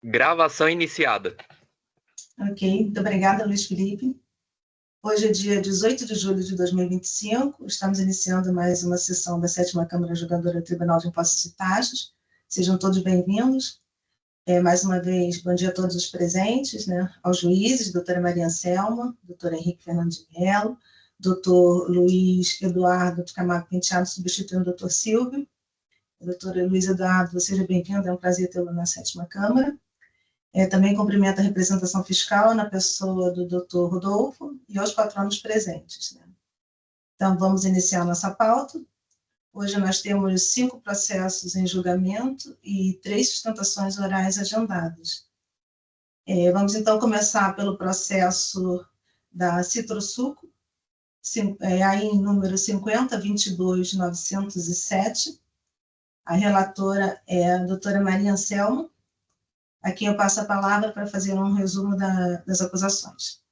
Gravação iniciada. Ok, muito obrigada, Luiz Felipe. Hoje é dia 18 de julho de 2025, estamos iniciando mais uma sessão da 7ª Câmara Julgadora do Tribunal de Impostos e Taxas. Sejam todos bem-vindos. Mais uma vez, bom dia a todos os presentes, aos juízes, doutora Maria Anselma, doutor Henrique Fernando de Mello, doutor Luiz Eduardo de Camargo Penteado, substituindo o doutor Silvio. Doutor Luiz Eduardo, seja bem-vindo, é um prazer tê-lo na 7ª Câmara. Também cumprimento a representação fiscal na pessoa do Dr. Rodolfo e aos patronos presentes. Então, vamos iniciar nossa pauta. Hoje nós temos 5 processos em julgamento e 3 sustentações orais agendadas. Vamos, então, começar pelo processo da Citrosuco, aí em número 50.22.907. A relatora é a doutora Maria Anselma, a quem eu passo a palavra para fazer um resumo das acusações.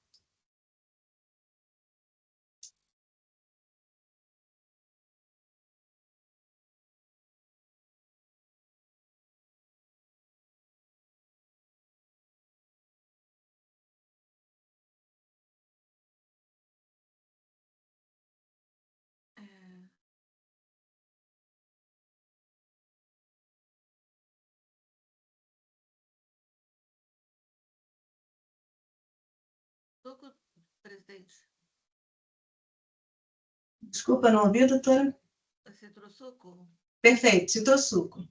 Presidente. Desculpa, não ouvi, doutora? Citrosuco? Perfeito, Citrosuco.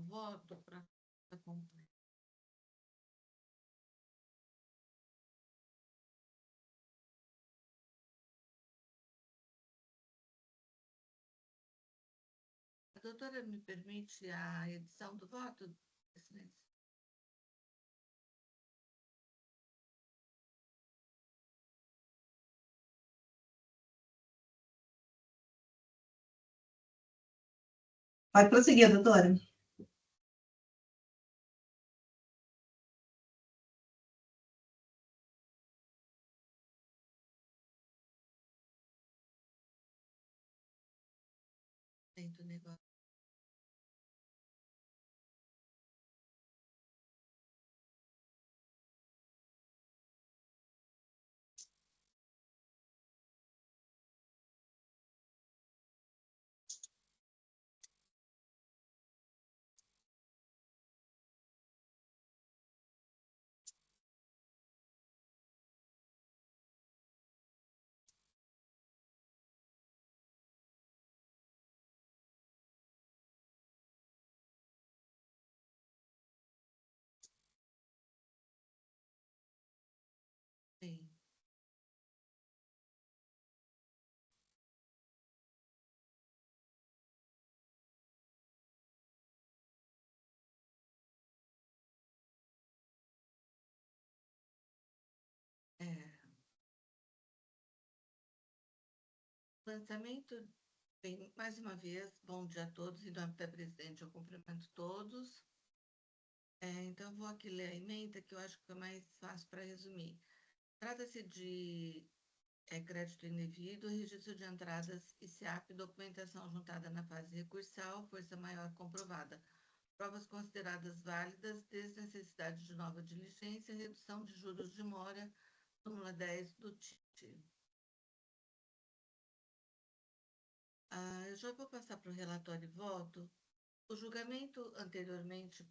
Voto para concluir. A doutora me permite a edição do voto, Excelência? Pode prosseguir, doutora. Tento negócio. Sim. Lançamento, bem, mais uma vez, bom dia a todos. Em nome da presidente, eu cumprimento todos. Então, eu vou aqui ler a emenda, que eu acho que é mais fácil para resumir. Trata-se de crédito indevido, registro de entradas ICAP, documentação juntada na fase recursal, força maior comprovada, provas consideradas válidas, desnecessidade de nova diligência, redução de juros de mora, súmula 10 do TIT. Eu já vou passar para o relatório e voto. O julgamento anteriormente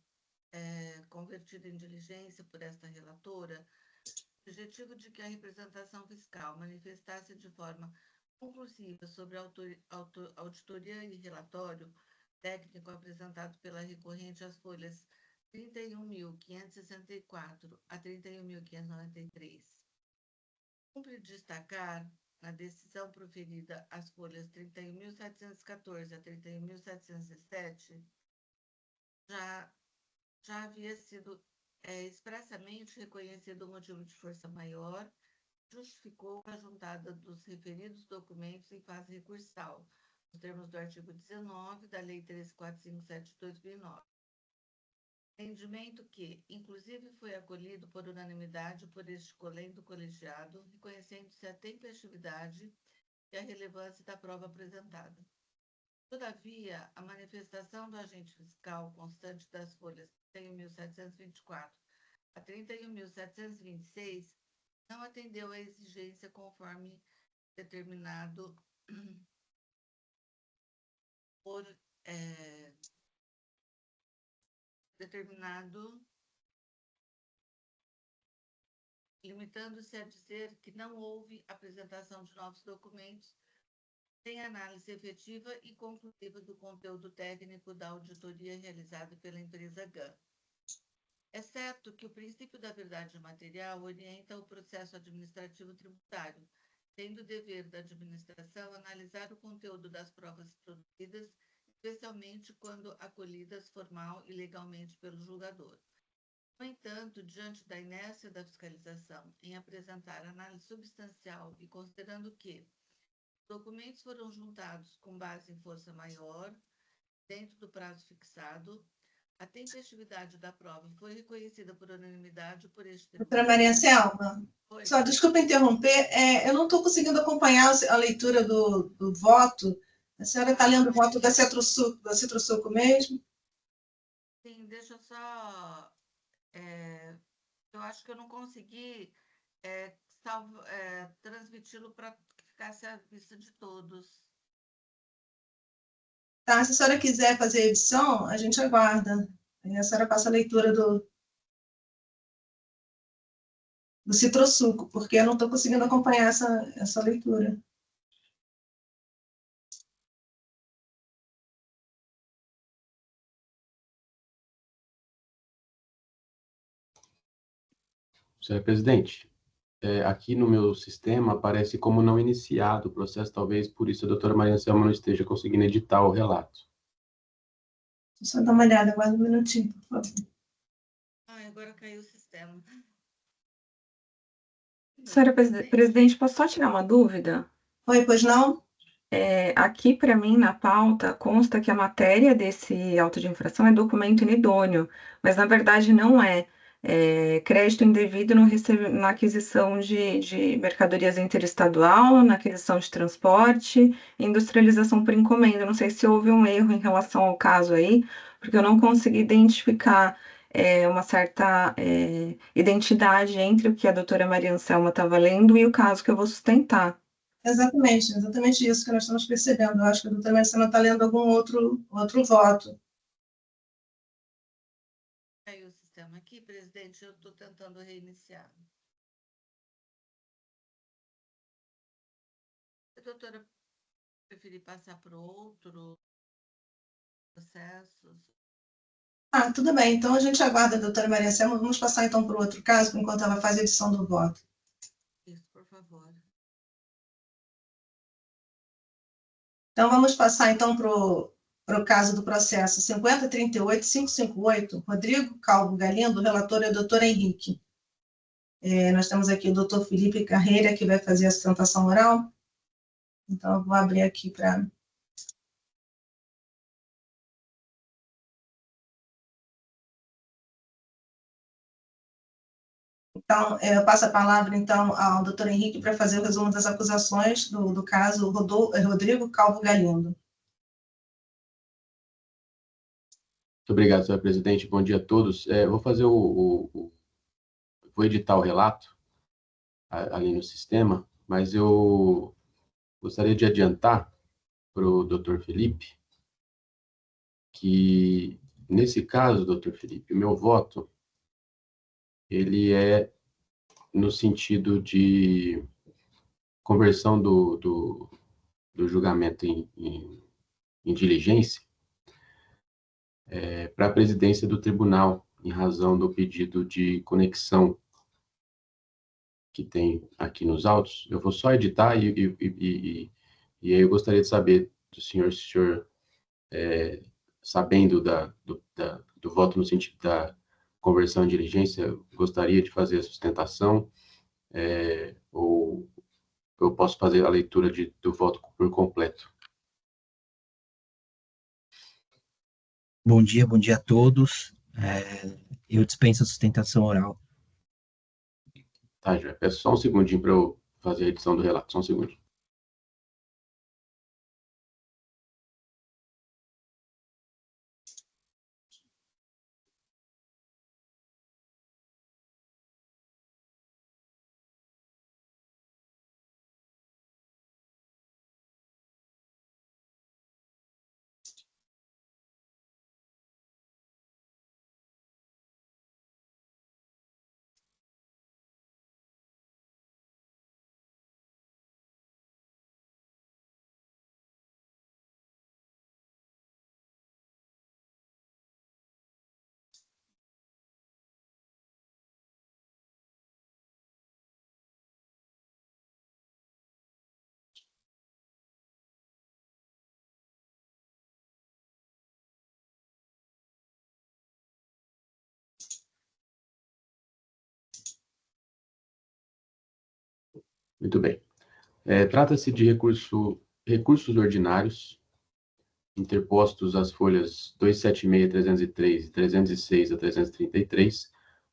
convertido em diligência por esta relatora, objetivo de que a representação fiscal manifestasse de forma conclusiva sobre a auditoria e relatório técnico apresentado pela recorrente às folhas 31.564 a 31.593. Cumpre destacar, na decisão proferida às folhas 31.714 a 31.707, já já havia sido expressamente reconhecido o motivo de força maior, justificou a juntada dos referidos documentos em fase recursal, nos termos do artigo 19 da Lei 13.457 de 2009. Entendimento que, inclusive, foi acolhido por unanimidade por este colendo colegiado, reconhecendo-se a tempestividade e a relevância da prova apresentada. Todavia, a manifestação do agente fiscal constante das folhas 31.724 a 31.726 não atendeu à exigência conforme determinado por limitando-se a dizer que não houve apresentação de novos documentos sem análise efetiva e conclusiva do conteúdo técnico da auditoria realizada pela empresa GAN. É certo que o princípio da verdade material orienta o processo administrativo tributário, tendo o dever da administração analisar o conteúdo das provas produzidas, especialmente quando acolhidas formal e legalmente pelo julgador. No entanto, diante da inércia da fiscalização em apresentar análise substancial e considerando que documentos foram juntados com base em força maior, dentro do prazo fixado, a tempestividade da prova foi reconhecida por unanimidade por este tribunal. Doutora Maria Selma, só desculpa interromper, eu não estou conseguindo acompanhar a leitura do voto. A senhora está lendo o voto da Citrosuco mesmo? Sim, deixa eu só... eu acho que eu não consegui transmiti-lo para que ficasse à vista de todos. Tá, se a senhora quiser fazer a edição, a gente aguarda. Aí a senhora passa a leitura do Citrosuco, porque eu não estou conseguindo acompanhar essa leitura. Senhor presidente, aqui no meu sistema aparece como não iniciado o processo, talvez por isso a doutora Maria Selma não esteja conseguindo editar o relato. Só dar uma olhada, aguarda um minutinho, por favor. Agora caiu o sistema. Senhora presidente, posso só tirar uma dúvida? Oi, pois não? Aqui, para mim, na pauta, consta que a matéria desse auto de infração é documento inidôneo, mas, na verdade, não é. Crédito indevido na aquisição de mercadorias interestadual, na aquisição de transporte, industrialização por encomenda. Não sei se houve um erro em relação ao caso aí, porque eu não consegui identificar uma certa identidade entre o que a doutora Maria Anselma estava lendo e o caso que eu vou sustentar. Exatamente isso que nós estamos percebendo. Eu acho que a doutora Marcela está lendo algum outro voto. Caiu o sistema aqui, presidente, eu estou tentando reiniciar. A doutora preferir passar para outro processos? Tudo bem. Então, a gente aguarda a doutora Maria Selma. Vamos passar, então, para o outro caso, enquanto ela faz a edição do voto. Isso, por favor. Então, vamos passar, então, para o caso do processo 50.38.558, Rodrigo Calvo Galindo, o relator é o doutor Henrique. Nós temos aqui o doutor Felipe Carreira, que vai fazer a sustentação oral. Então, eu vou abrir aqui para... Então, eu passo a palavra, então, ao doutor Henrique para fazer o resumo das acusações do caso Rodrigo Calvo Galindo. Muito obrigado, senhor presidente. Bom dia a todos. Vou fazer vou editar o relato ali no sistema, mas eu gostaria de adiantar para o doutor Felipe que, nesse caso, doutor Felipe, o meu voto, ele é no sentido de conversão do julgamento em diligência para a presidência do tribunal, em razão do pedido de conexão que tem aqui nos autos. Eu vou só editar e aí eu gostaria de saber do senhor se o senhor sabendo do voto no sentido da conversão em diligência, gostaria de fazer a sustentação, ou eu posso fazer a leitura do voto por completo? Bom dia a todos. Eu dispenso a sustentação oral. Tá, já. Peço só um segundinho para eu fazer a edição do relato. Só um segundinho. Muito bem. Trata-se de recursos ordinários interpostos às folhas 276, 303 e 306 a 333,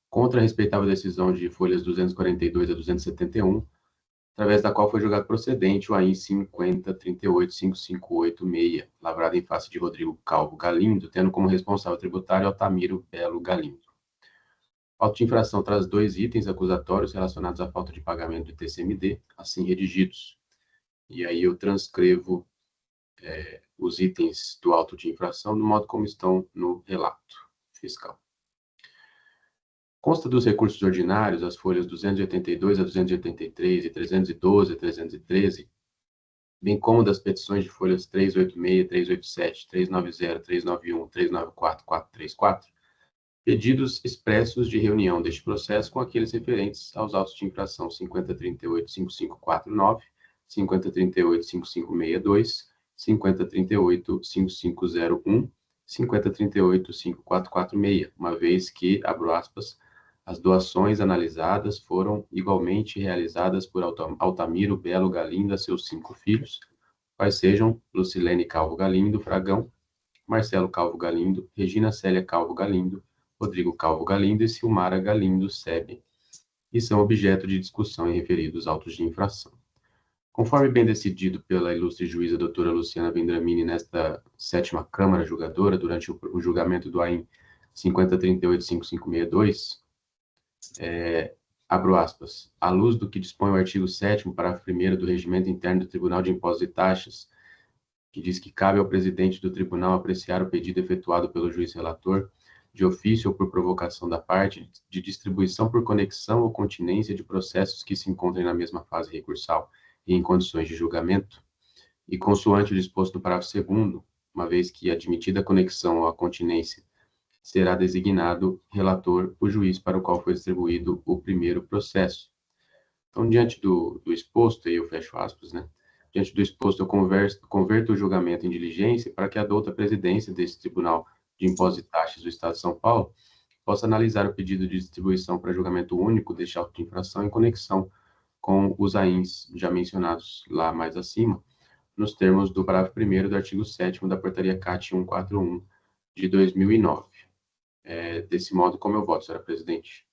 contra a respeitável decisão de folhas 242 a 271, através da qual foi julgado procedente o AIN 50.38.558.6, lavrado em face de Rodrigo Calvo Galindo, tendo como responsável tributário Altamiro Belo Galindo. O auto de infração traz 2 itens acusatórios relacionados à falta de pagamento de TCMD, assim redigidos. E aí eu transcrevo os itens do auto de infração do modo como estão no relato fiscal. Consta dos recursos ordinários as folhas 282 a 283 e 312 a 313, bem como das petições de folhas 386, 387, 390, 391, 394, 434, pedidos expressos de reunião deste processo com aqueles referentes aos autos de infração 5038-5549, 5038-5562, 5038-5501, 5038-5446, uma vez que, abro aspas, as doações analisadas foram igualmente realizadas por Altamiro Belo Galindo a seus 5 filhos, quais sejam Lucilene Calvo Galindo Fragão, Marcelo Calvo Galindo, Regina Célia Calvo Galindo, Rodrigo Calvo Galindo e Silmara Galindo Sebe, e são objeto de discussão em referidos autos de infração. Conforme bem decidido pela ilustre juíza doutora Luciana Vendramini nesta 7ª Câmara Julgadora, durante o julgamento do AIN 5038-5562, abro aspas, à luz do que dispõe o artigo 7º, parágrafo 1º do Regimento Interno do Tribunal de Impostos e Taxas, que diz que cabe ao presidente do tribunal apreciar o pedido efetuado pelo juiz relator, de ofício ou por provocação da parte, de distribuição por conexão ou continência de processos que se encontrem na mesma fase recursal e em condições de julgamento, e consoante o disposto no parágrafo 2º, uma vez que admitida a conexão ou a continência, será designado relator o juiz para o qual foi distribuído o primeiro processo. Então, diante do exposto, aí eu fecho aspas, né? Diante do exposto, eu converto o julgamento em diligência para que a douta presidência desse Tribunal de Impostos e Taxas do Estado de São Paulo possa analisar o pedido de distribuição para julgamento único deste auto de infração em conexão com os AINs já mencionados lá mais acima, nos termos do parágrafo 1º do artigo 7º da Portaria CAT 141 de 2009. Desse modo, como eu voto, senhora presidente?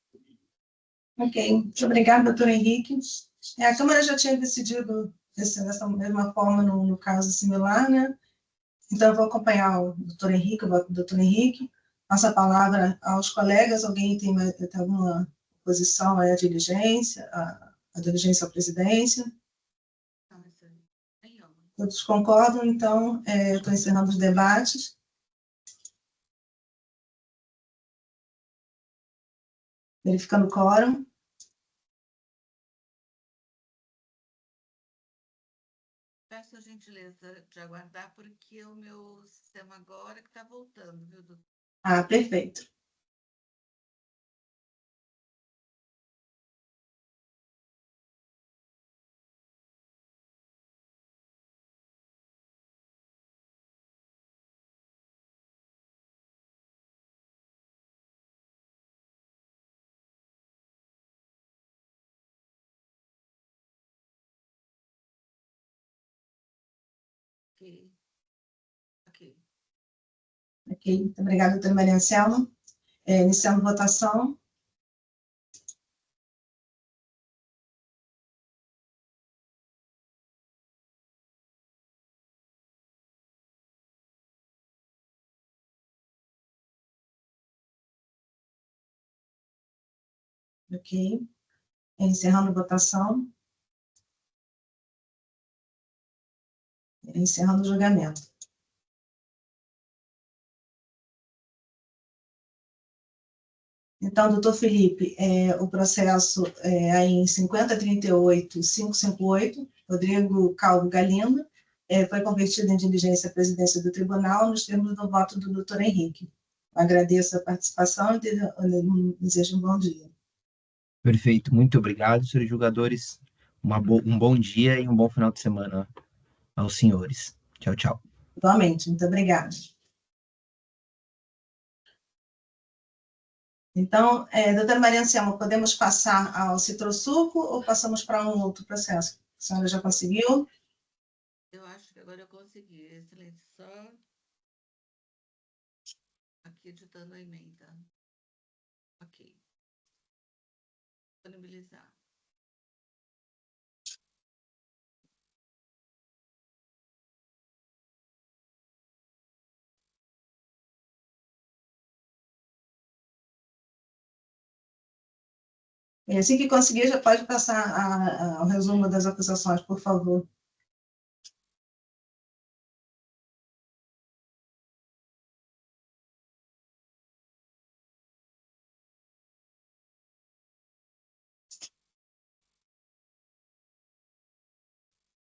Ok, muito obrigada, doutor Henrique. A Câmara já tinha decidido dessa mesma forma no caso similar, né? Então, eu vou acompanhar o doutor Henrique, o voto do doutor Henrique. Passo a palavra aos colegas. Alguém tem alguma posição à diligência, à diligência à presidência? Todos concordam, então, eu estou encerrando os debates. Verificando o quórum. Peço a gentileza de aguardar, porque o meu sistema agora que está voltando, viu, doutor? Perfeito. Ok. Ok. Ok, muito obrigada, doutora Maria Anselma. Iniciando votação. Ok. Encerrando a votação. Encerrando o julgamento. Então, doutor Felipe, o processo aí em 5038-558, Rodrigo Calvo Galindo, foi convertido em diligência à presidência do tribunal nos termos do voto do doutor Henrique. Agradeço a participação e desejo um bom dia. Perfeito, muito obrigado, senhores julgadores. Um bom dia e um bom final de semana aos senhores. Tchau, tchau. Igualmente, muito obrigada. Então, doutora Maria Anselma, podemos passar ao citrosuco ou passamos para um outro processo? A senhora já conseguiu? Eu acho que agora eu consegui. Excelente. Só aqui editando a emenda. Ok. Disponibilizar. Assim que conseguir, já pode passar ao resumo das acusações, por favor.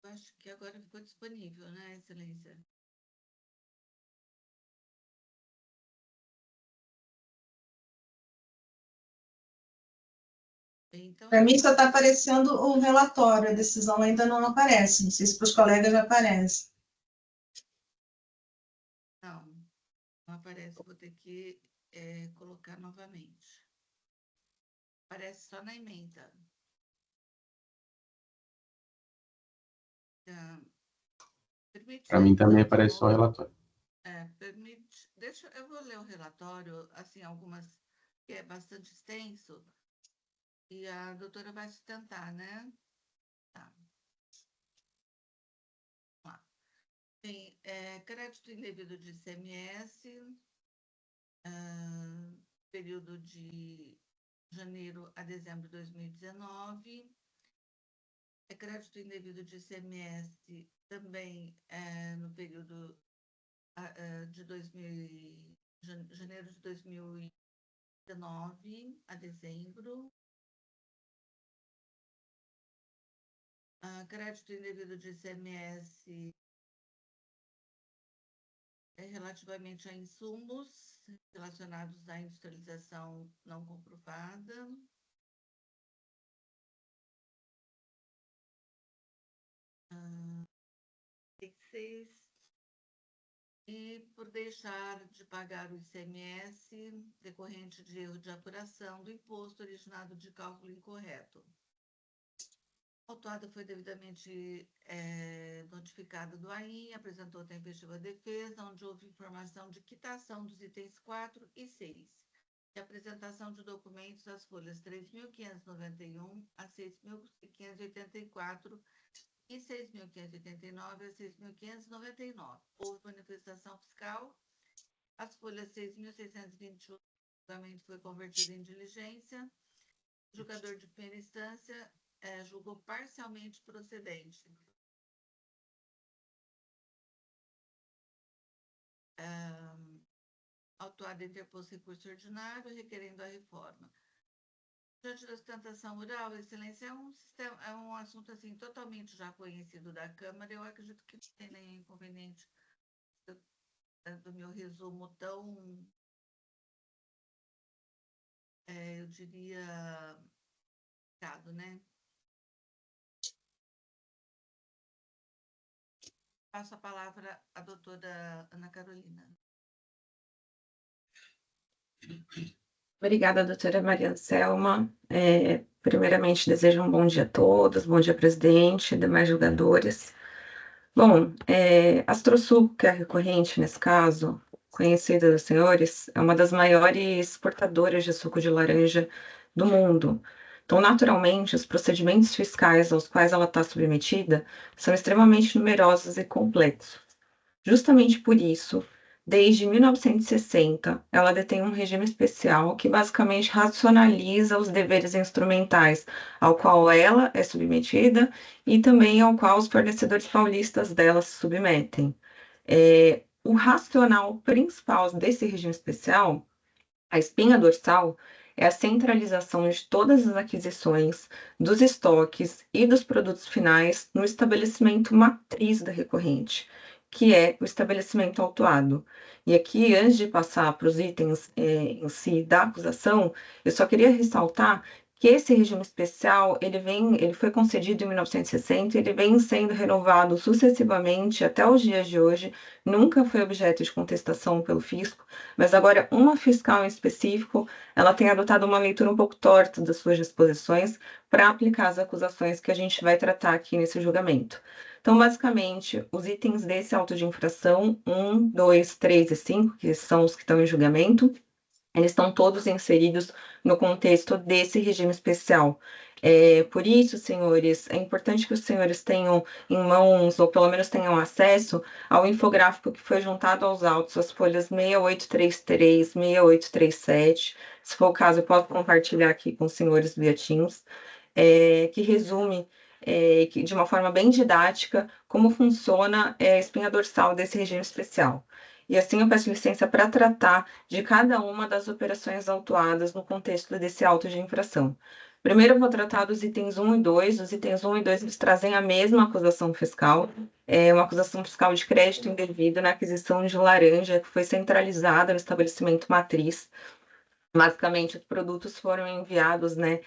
Eu acho que agora ficou disponível, né, Excelência? Então, Para mim, só está aparecendo o relatório, a decisão ainda não aparece. Não sei se para os colegas já aparece. não aparece. Vou ter que colocar novamente. Aparece só na emenda. Para mim também aparece só o relatório. Eu vou ler o relatório, assim, algumas que é bastante extenso, e a doutora vai sustentar, né? Tá. Vamos lá. Tem crédito indevido de ICMS, período de janeiro a dezembro de 2019. Crédito indevido de ICMS também no período de janeiro de 2019 a dezembro. Crédito indevido de ICMS relativamente a insumos relacionados à industrialização não comprovada. E por deixar de pagar o ICMS decorrente de erro de apuração do imposto originado de cálculo incorreto. A autuada foi devidamente notificada do AIN, apresentou tempestiva defesa, onde houve informação de quitação dos itens 4 e 6, e apresentação de documentos às folhas 3.591 a 6.584 e 6.589 a 6.599. Houve manifestação fiscal. As folhas 6.621, o julgamento foi convertido em diligência. O julgador de primeira instância julgou parcialmente procedente. Autuado interpôs recurso ordinário requerendo a reforma. Diante da sustentação oral, Excelência, é um assunto assim totalmente já conhecido da Câmara. Eu acredito que não tem nenhum inconveniente do meu resumo tão, eu diria, né? Passo a palavra à doutora Ana Carolina. Obrigada, doutora Maria Anselma. Primeiramente, desejo um bom dia a todos, bom dia, presidente, demais julgadores. Bom, a Astrosul, que é recorrente nesse caso, conhecida dos senhores, é uma das maiores exportadoras de suco de laranja do mundo. Então, naturalmente, os procedimentos fiscais aos quais ela está submetida são extremamente numerosos e complexos. Justamente por isso, desde 1960, ela detém um regime especial que basicamente racionaliza os deveres instrumentais ao qual ela é submetida e também ao qual os fornecedores paulistas dela se submetem. O racional principal desse regime especial, a espinha dorsal, é a centralização de todas as aquisições, dos estoques e dos produtos finais no estabelecimento matriz da recorrente, que é o estabelecimento autuado. E aqui, antes de passar para os itens em si da acusação, eu só queria ressaltar que esse regime especial, ele foi concedido em 1960, ele vem sendo renovado sucessivamente até os dias de hoje, nunca foi objeto de contestação pelo fisco, mas agora uma fiscal em específico, ela tem adotado uma leitura um pouco torta das suas disposições para aplicar as acusações que a gente vai tratar aqui nesse julgamento. Então, basicamente, os itens desse auto de infração 1, 2, 3 e 5, que são os que estão em julgamento, eles estão todos inseridos no contexto desse regime especial. Por isso, senhores, é importante que os senhores tenham em mãos, ou pelo menos tenham acesso, ao infográfico que foi juntado aos autos, as folhas 6833, 6837. Se for o caso, eu posso compartilhar aqui com os senhores via Teams, que resume de uma forma bem didática como funciona a espinha dorsal desse regime especial. E assim eu peço licença para tratar de cada uma das operações autuadas no contexto desse auto de infração. Primeiro eu vou tratar dos itens 1 e 2. Os itens 1 e 2 eles trazem a mesma acusação fiscal, uma acusação fiscal de crédito indevido na aquisição de laranja que foi centralizada no estabelecimento matriz. Basicamente, os produtos foram enviados, né,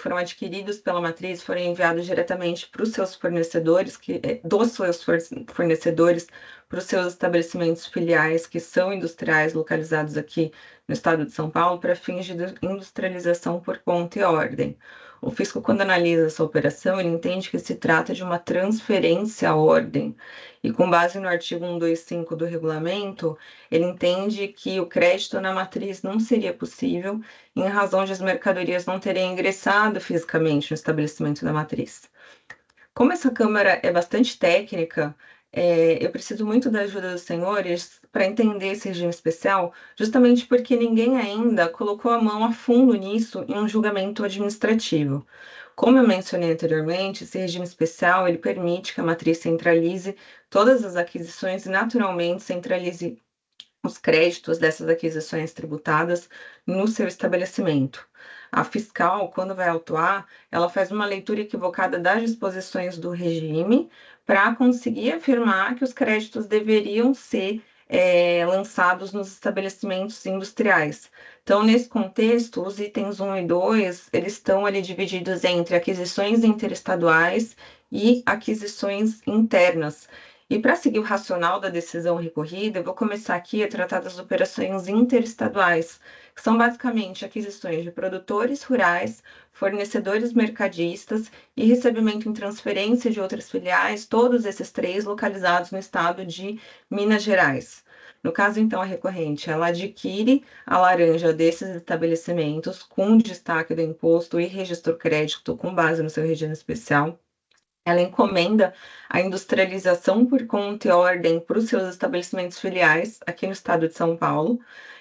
foram adquiridos pela matriz, foram enviados diretamente para os seus fornecedores, dos seus fornecedores, para os seus estabelecimentos filiais, que são industriais localizados aqui no estado de São Paulo, para fins de industrialização por conta e ordem. O fisco, quando analisa essa operação, ele entende que se trata de uma transferência à ordem, e com base no artigo 125 do regulamento, ele entende que o crédito na matriz não seria possível em razão de as mercadorias não terem ingressado fisicamente no estabelecimento da matriz. Como essa Câmara é bastante técnica, eu preciso muito da ajuda dos senhores para entender esse regime especial, justamente porque ninguém ainda colocou a mão a fundo nisso em um julgamento administrativo. Como eu mencionei anteriormente, esse regime especial ele permite que a matriz centralize todas as aquisições e, naturalmente, centralize os créditos dessas aquisições tributadas no seu estabelecimento. A fiscal, quando vai autuar, ela faz uma leitura equivocada das disposições do regime para conseguir afirmar que os créditos deveriam ser lançados nos estabelecimentos industriais. Então, nesse contexto, os itens 1 e 2, eles estão ali divididos entre aquisições interestaduais e aquisições internas. E para seguir o racional da decisão recorrida, eu vou começar aqui a tratar das operações interestaduais, que são basicamente aquisições de produtores rurais, fornecedores mercadistas e recebimento em transferência de outras filiais, todos esses três localizados no estado de Minas Gerais. No caso, então, a recorrente, ela adquire a laranja desses estabelecimentos com destaque do imposto e registro crédito com base no seu regime especial. Ela encomenda a industrialização por conta e ordem para os seus estabelecimentos filiais aqui no estado de São Paulo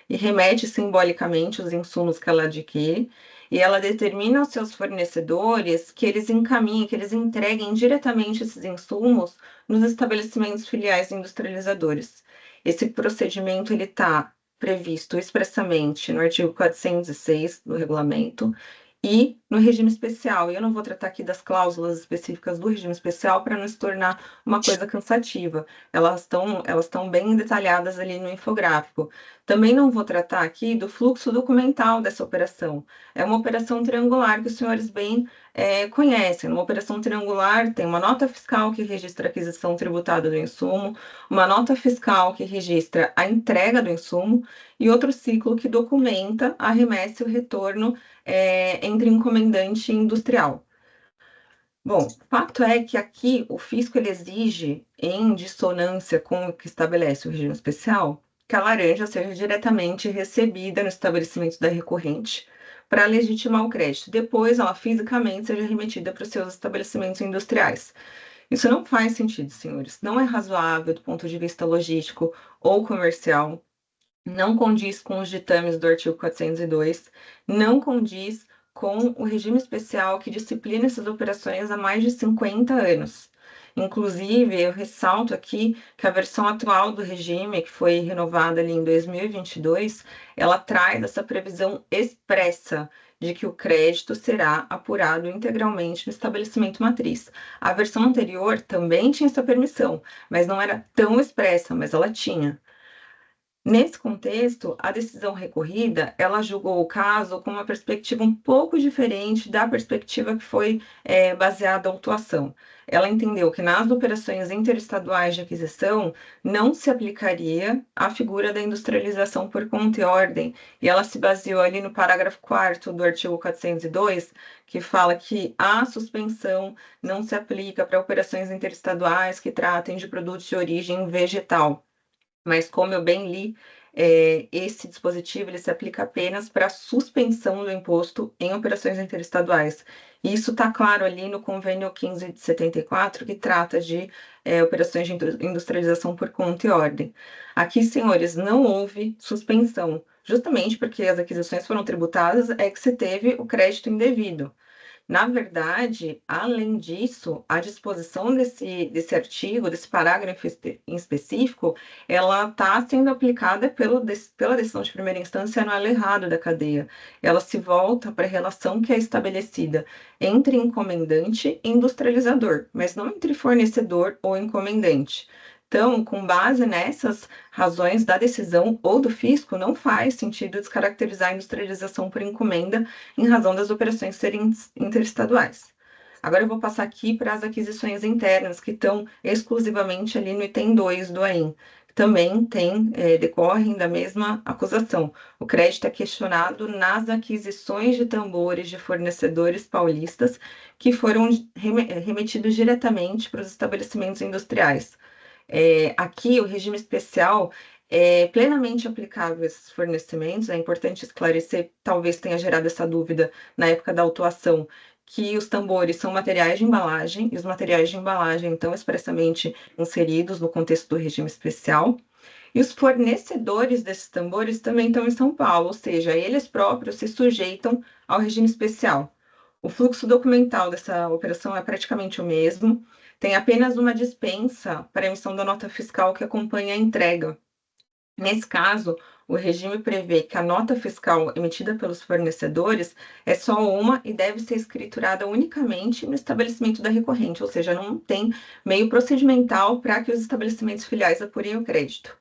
e remete simbolicamente os insumos que ela adquire e ela determina aos seus fornecedores que eles encaminhem, que eles entreguem diretamente esses insumos nos estabelecimentos filiais industrializadores. Esse procedimento ele está previsto expressamente no artigo 406 do regulamento e no regime especial. Eu não vou tratar aqui das cláusulas específicas do regime especial para não se tornar uma coisa cansativa. Elas estão bem detalhadas ali no infográfico. Também não vou tratar aqui do fluxo documental dessa operação. É uma operação triangular que os senhores bem conhecem. Uma operação triangular tem uma nota fiscal que registra a aquisição tributada do insumo, uma nota fiscal que registra a entrega do insumo e outro ciclo que documenta a remessa e o retorno entre encomendante e industrial. Bom, fato é que aqui o fisco ele exige, em dissonância com o que estabelece o regime especial, que a laranja seja diretamente recebida no estabelecimento da recorrente para legitimar o crédito. Depois, ela fisicamente seja remetida para os seus estabelecimentos industriais. Isso não faz sentido, senhores. Não é razoável do ponto de vista logístico ou comercial. Não condiz com os ditames do artigo 402, não condiz com o regime especial que disciplina essas operações há mais de 50 anos. Inclusive, eu ressalto aqui que a versão atual do regime, que foi renovada ali em 2022, ela traz essa previsão expressa de que o crédito será apurado integralmente no estabelecimento matriz. A versão anterior também tinha essa permissão, mas não era tão expressa, mas ela tinha. Nesse contexto, a decisão recorrida, ela julgou o caso com uma perspectiva um pouco diferente da perspectiva que foi baseada a autuação. Ela entendeu que nas operações interestaduais de aquisição não se aplicaria a figura da industrialização por conta e ordem, e ela se baseou ali no parágrafo 4º do artigo 402, que fala que a suspensão não se aplica para operações interestaduais que tratem de produtos de origem vegetal. Mas como eu bem li, esse dispositivo ele se aplica apenas para a suspensão do imposto em operações interestaduais. E isso está claro ali no convênio 15 de 74, que trata de operações de industrialização por conta e ordem. Aqui, senhores, não houve suspensão, justamente porque as aquisições foram tributadas, é que se teve o crédito indevido. Na verdade, além disso, a disposição desse artigo, desse parágrafo em específico, ela está sendo aplicada pela decisão de primeira instância no elo errado da cadeia. Ela se volta para a relação que é estabelecida entre encomendante e industrializador, mas não entre fornecedor ou encomendante. Então, com base nessas razões da decisão ou do fisco, não faz sentido descaracterizar a industrialização por encomenda em razão das operações serem interestaduais. Agora eu vou passar aqui para as aquisições internas, que estão exclusivamente ali no item 2 do AIM. Também decorrem da mesma acusação. O crédito é questionado nas aquisições de tambores de fornecedores paulistas que foram remetidos diretamente para os estabelecimentos industriais. Aqui, o regime especial é plenamente aplicável a esses fornecimentos. É importante esclarecer, talvez tenha gerado essa dúvida na época da autuação, que os tambores são materiais de embalagem, e os materiais de embalagem estão expressamente inseridos no contexto do regime especial. E os fornecedores desses tambores também estão em São Paulo, ou seja, eles próprios se sujeitam ao regime especial. O fluxo documental dessa operação é praticamente o mesmo, tem apenas uma dispensa para a emissão da nota fiscal que acompanha a entrega. Nesse caso, o regime prevê que a nota fiscal emitida pelos fornecedores é só uma e deve ser escriturada unicamente no estabelecimento da recorrente, ou seja, não tem meio procedimental para que os estabelecimentos filiais apurem o crédito.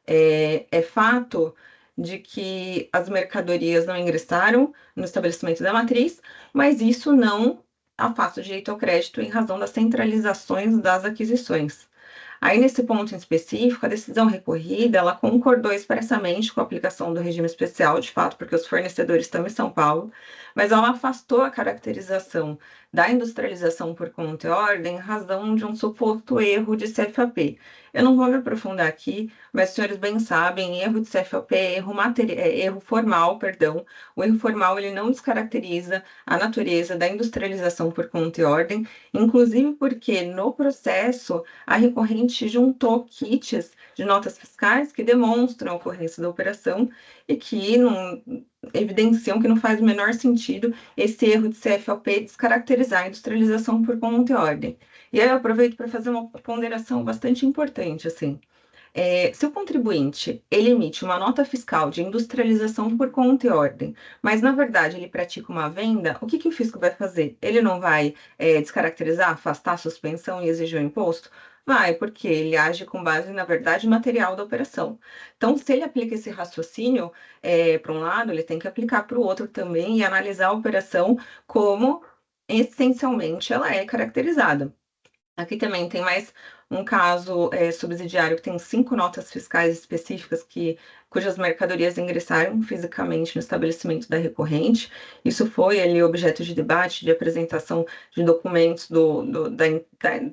É fato de que as mercadorias não ingressaram no estabelecimento da matriz, mas isso não afasta o direito ao crédito em razão das centralizações das aquisições. Aí, nesse ponto em específico, a decisão recorrida, ela concordou expressamente com a aplicação do regime especial, de fato, porque os fornecedores estão em São Paulo, mas ela afastou a caracterização da industrialização por conta e ordem em razão de um suposto erro de CFAP. Eu não vou me aprofundar aqui, mas os senhores bem sabem, erro de CFAP é erro formal, perdão. O erro formal ele não descaracteriza a natureza da industrialização por conta e ordem, inclusive porque no processo a recorrente juntou kits de notas fiscais que demonstram a ocorrência da operação e que evidenciam que não faz o menor sentido esse erro de CFAP descaracterizar a industrialização por conta e ordem. E aí eu aproveito para fazer uma ponderação bastante importante, assim. Se o contribuinte ele emite uma nota fiscal de industrialização por conta e ordem, mas na verdade ele pratica uma venda, o que o fisco vai fazer? Ele não vai descaracterizar, afastar a suspensão e exigir o imposto? Vai, porque ele age com base, na verdade, material da operação. Então, se ele aplica esse raciocínio para um lado, ele tem que aplicar para o outro também e analisar a operação como essencialmente ela é caracterizada. Aqui também tem mais um caso subsidiário que tem 5 notas fiscais específicas cujas mercadorias ingressaram fisicamente no estabelecimento da recorrente. Isso foi ali objeto de debate, de apresentação de documentos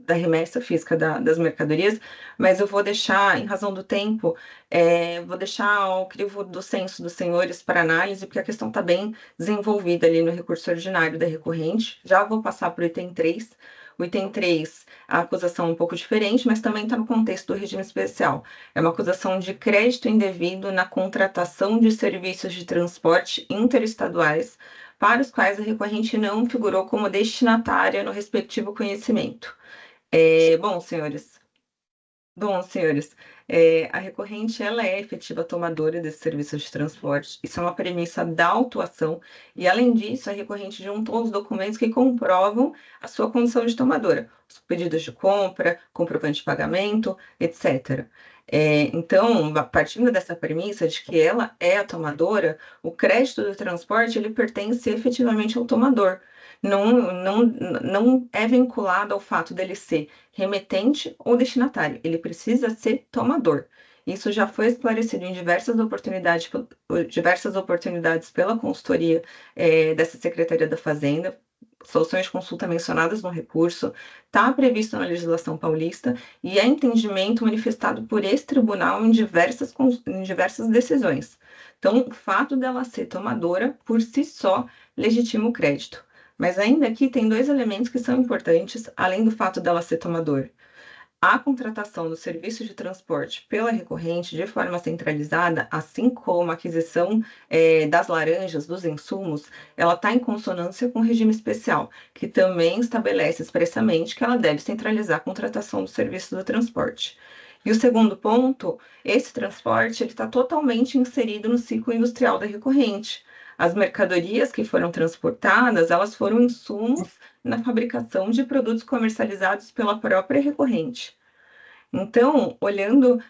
da remessa física das mercadorias, mas eu vou deixar, em razão do tempo, vou deixar ao crivo do senso dos senhores para análise, porque a questão está bem desenvolvida ali no recurso ordinário da recorrente. Já vou passar para o item 3. O item 3, a acusação é um pouco diferente, mas também está no contexto do regime especial. É uma acusação de crédito indevido na contratação de serviços de transporte interestaduais, para os quais a recorrente não figurou como destinatária no respectivo conhecimento. Bom, senhores, a recorrente ela é efetiva tomadora desses serviços de transporte. Isso é uma premissa da autuação e, além disso, a recorrente juntou os documentos que comprovam a sua condição de tomadora, os pedidos de compra, comprovante de pagamento, etc. Então, partindo dessa premissa de que ela é a tomadora, o crédito do transporte ele pertence efetivamente ao tomador. Não é vinculado ao fato dele ser remetente ou destinatário, ele precisa ser tomador. Isso já foi esclarecido em diversas oportunidades pela consultoria dessa Secretaria da Fazenda, soluções de consulta mencionadas no recurso, está previsto na legislação paulista e é entendimento manifestado por esse tribunal em diversas decisões. Então, o fato dela ser tomadora, por si só, legitima o crédito. Mas ainda aqui tem 2 elementos que são importantes, além do fato dela ser tomadora. A contratação do serviço de transporte pela recorrente de forma centralizada, assim como a aquisição das laranjas, dos insumos, ela está em consonância com o regime especial, que também estabelece expressamente que ela deve centralizar a contratação do serviço do transporte. E o segundo ponto, esse transporte está totalmente inserido no ciclo industrial da recorrente. As mercadorias que foram transportadas, elas foram insumos na fabricação de produtos comercializados pela própria recorrente. Então, olhando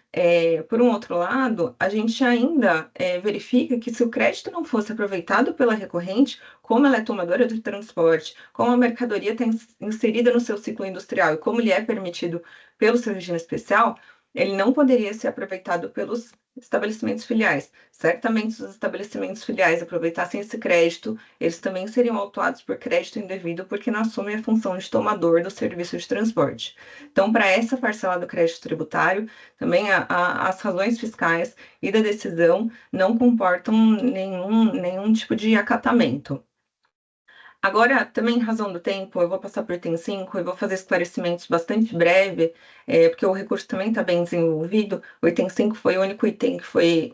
por um outro lado, a gente ainda verifica que se o crédito não fosse aproveitado pela recorrente, como ela é tomadora do transporte, como a mercadoria está inserida no seu ciclo industrial e como lhe é permitido pelo seu regime especial, ele não poderia ser aproveitado pelos estabelecimentos filiais. Certamente, se os estabelecimentos filiais aproveitassem esse crédito, eles também seriam autuados por crédito indevido, porque não assumem a função de tomador do serviço de transporte. Então, para essa parcela do crédito tributário, também as razões fiscais e da decisão não comportam nenhum tipo de acatamento. Agora, também em razão do tempo, eu vou passar por item 5 e vou fazer esclarecimentos bastante breve, porque o recurso também está bem desenvolvido. O item 5 foi o único item que foi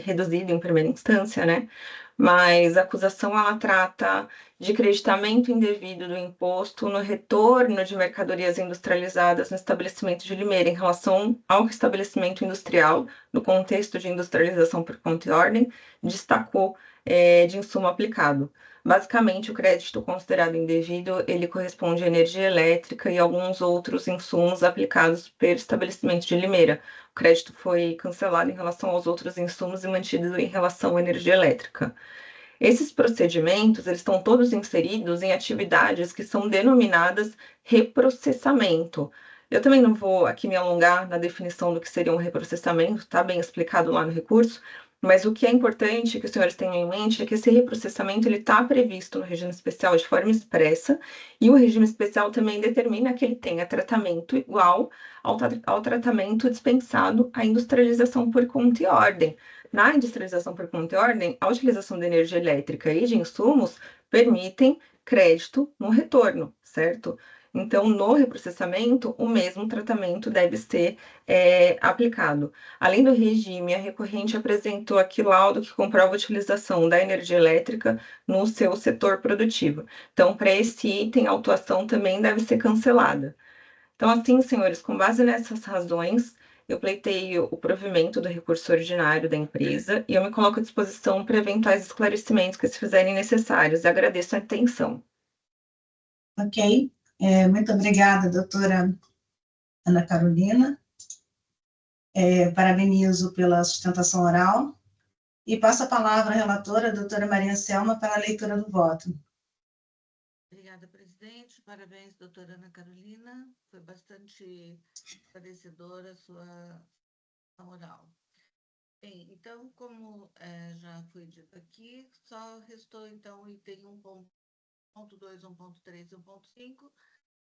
reduzido em primeira instância, né? Mas a acusação, ela trata de creditamento indevido do imposto no retorno de mercadorias industrializadas no estabelecimento de Limeira em relação ao estabelecimento industrial, no contexto de industrialização por conta e ordem, destacou de insumo aplicado. Basicamente, o crédito considerado indevido, ele corresponde à energia elétrica e alguns outros insumos aplicados pelo estabelecimento de Limeira. O crédito foi cancelado em relação aos outros insumos e mantido em relação à energia elétrica. Esses procedimentos, eles estão todos inseridos em atividades que são denominadas reprocessamento. Eu também não vou aqui me alongar na definição do que seria um reprocessamento, está bem explicado lá no recurso, mas o que é importante que os senhores tenham em mente é que esse reprocessamento está previsto no regime especial de forma expressa, e o regime especial também determina que ele tenha tratamento igual ao tratamento dispensado à industrialização por conta e ordem. Na industrialização por conta e ordem, a utilização de energia elétrica e de insumos permitem crédito no retorno, certo? Então, no reprocessamento, o mesmo tratamento deve ser aplicado. Além do regime, a recorrente apresentou aqui laudo que comprova a utilização da energia elétrica no seu setor produtivo. Então, para esse item, a autuação também deve ser cancelada. Então, assim, senhores, com base nessas razões, eu pleiteio o provimento do recurso ordinário da empresa e eu me coloco à disposição para eventuais esclarecimentos que se fizerem necessários. E agradeço a atenção. Ok. Muito obrigada, doutora Ana Carolina. Parabenizo pela sustentação oral e passo a palavra à relatora, a doutora Maria Selma, para a leitura do voto. Obrigada. Obrigada, presidente. Parabéns, doutora Ana Carolina. Foi bastante esclarecedora a sua oral. Bem, então, como já foi dito aqui, só restou, então, o item 1.2, 1.3 e 1.5,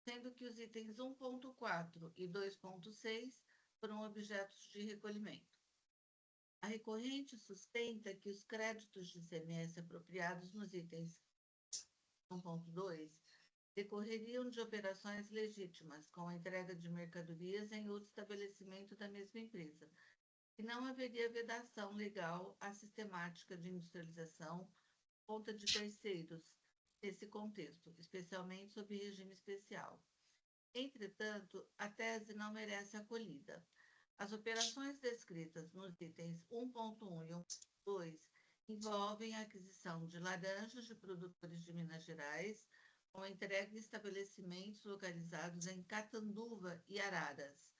sendo que os itens 1.4 e 2.6 foram objetos de recolhimento. A recorrente sustenta que os créditos de ICMS apropriados nos itens 1.2 decorreriam de operações legítimas com a entrega de mercadorias em outro estabelecimento da mesma empresa, e não haveria vedação legal à sistemática de industrialização por conta de terceiros nesse contexto, especialmente sob regime especial. Entretanto, a tese não merece acolhida. As operações descritas nos itens 1.1 e 1.2 envolvem a aquisição de laranjas de produtores de Minas Gerais, com entrega em estabelecimentos localizados em Catanduva e Araras,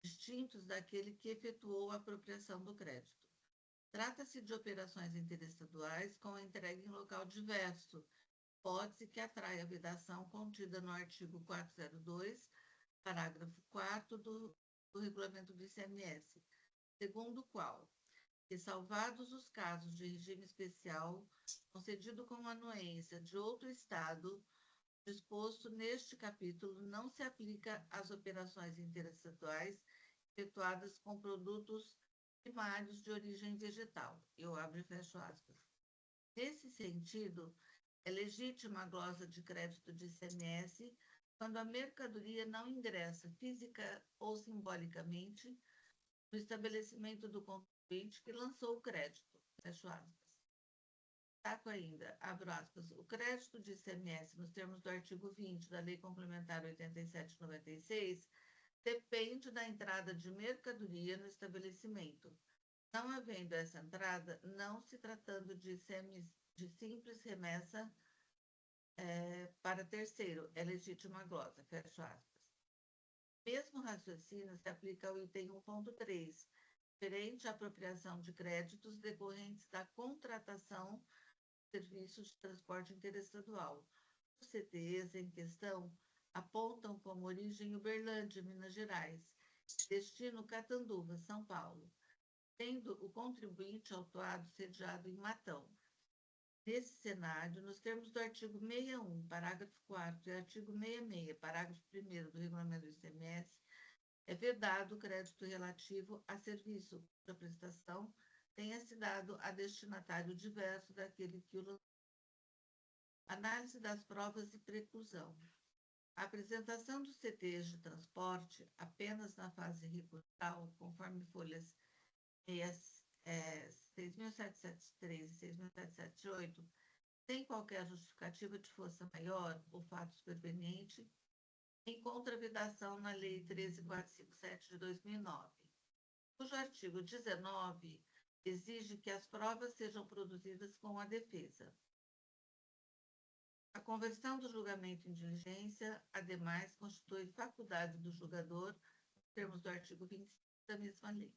distintos daquele que efetuou a apropriação do crédito. Trata-se de operações interestaduais com entrega em local diverso, hipótese que atrai a vedação contida no artigo 402, parágrafo 4º do Regulamento do ICMS, segundo o qual, ressalvados os casos de regime especial concedido com anuência de outro Estado, disposto neste capítulo não se aplica às operações interestaduais efetuadas com produtos primários de origem vegetal. Eu abro e fecho aspas. Nesse sentido, é legítima a glosa de crédito de ICMS quando a mercadoria não ingressa física ou simbolicamente no estabelecimento do contribuinte que lançou o crédito. Fecho aspas. Destaco ainda, abro aspas, o crédito de ICMS, nos termos do artigo 20 da Lei Complementar 87/96, depende da entrada de mercadoria no estabelecimento. Não havendo essa entrada, não se tratando de simples remessa para terceiro, é legítima a glosa, fecho aspas. Mesmo raciocínio se aplica ao item 1.3, referente à apropriação de créditos decorrentes da contratação de serviços de transporte interestadual. Os CTEs em questão apontam como origem Uberlândia, Minas Gerais, destino Catanduva, São Paulo, tendo o contribuinte autuado sediado em Matão. Nesse cenário, nos termos do artigo 61, parágrafo 4º e artigo 66, parágrafo 1º do Regulamento do ICMS, é vedado o crédito relativo a serviço cuja prestação tenha se dado a destinatário diverso daquele que o lançou. Análise das provas de preclusão. A apresentação dos CTs de transporte apenas na fase recursal, conforme folhas 6.773 e 6.778, sem qualquer justificativa de força maior ou fato superveniente, encontra vedação na Lei 13.457 de 2009, cujo artigo 19 exige que as provas sejam produzidas com a defesa. A conversão do julgamento em diligência, ademais, constitui faculdade do julgador, nos termos do artigo 25 da mesma lei.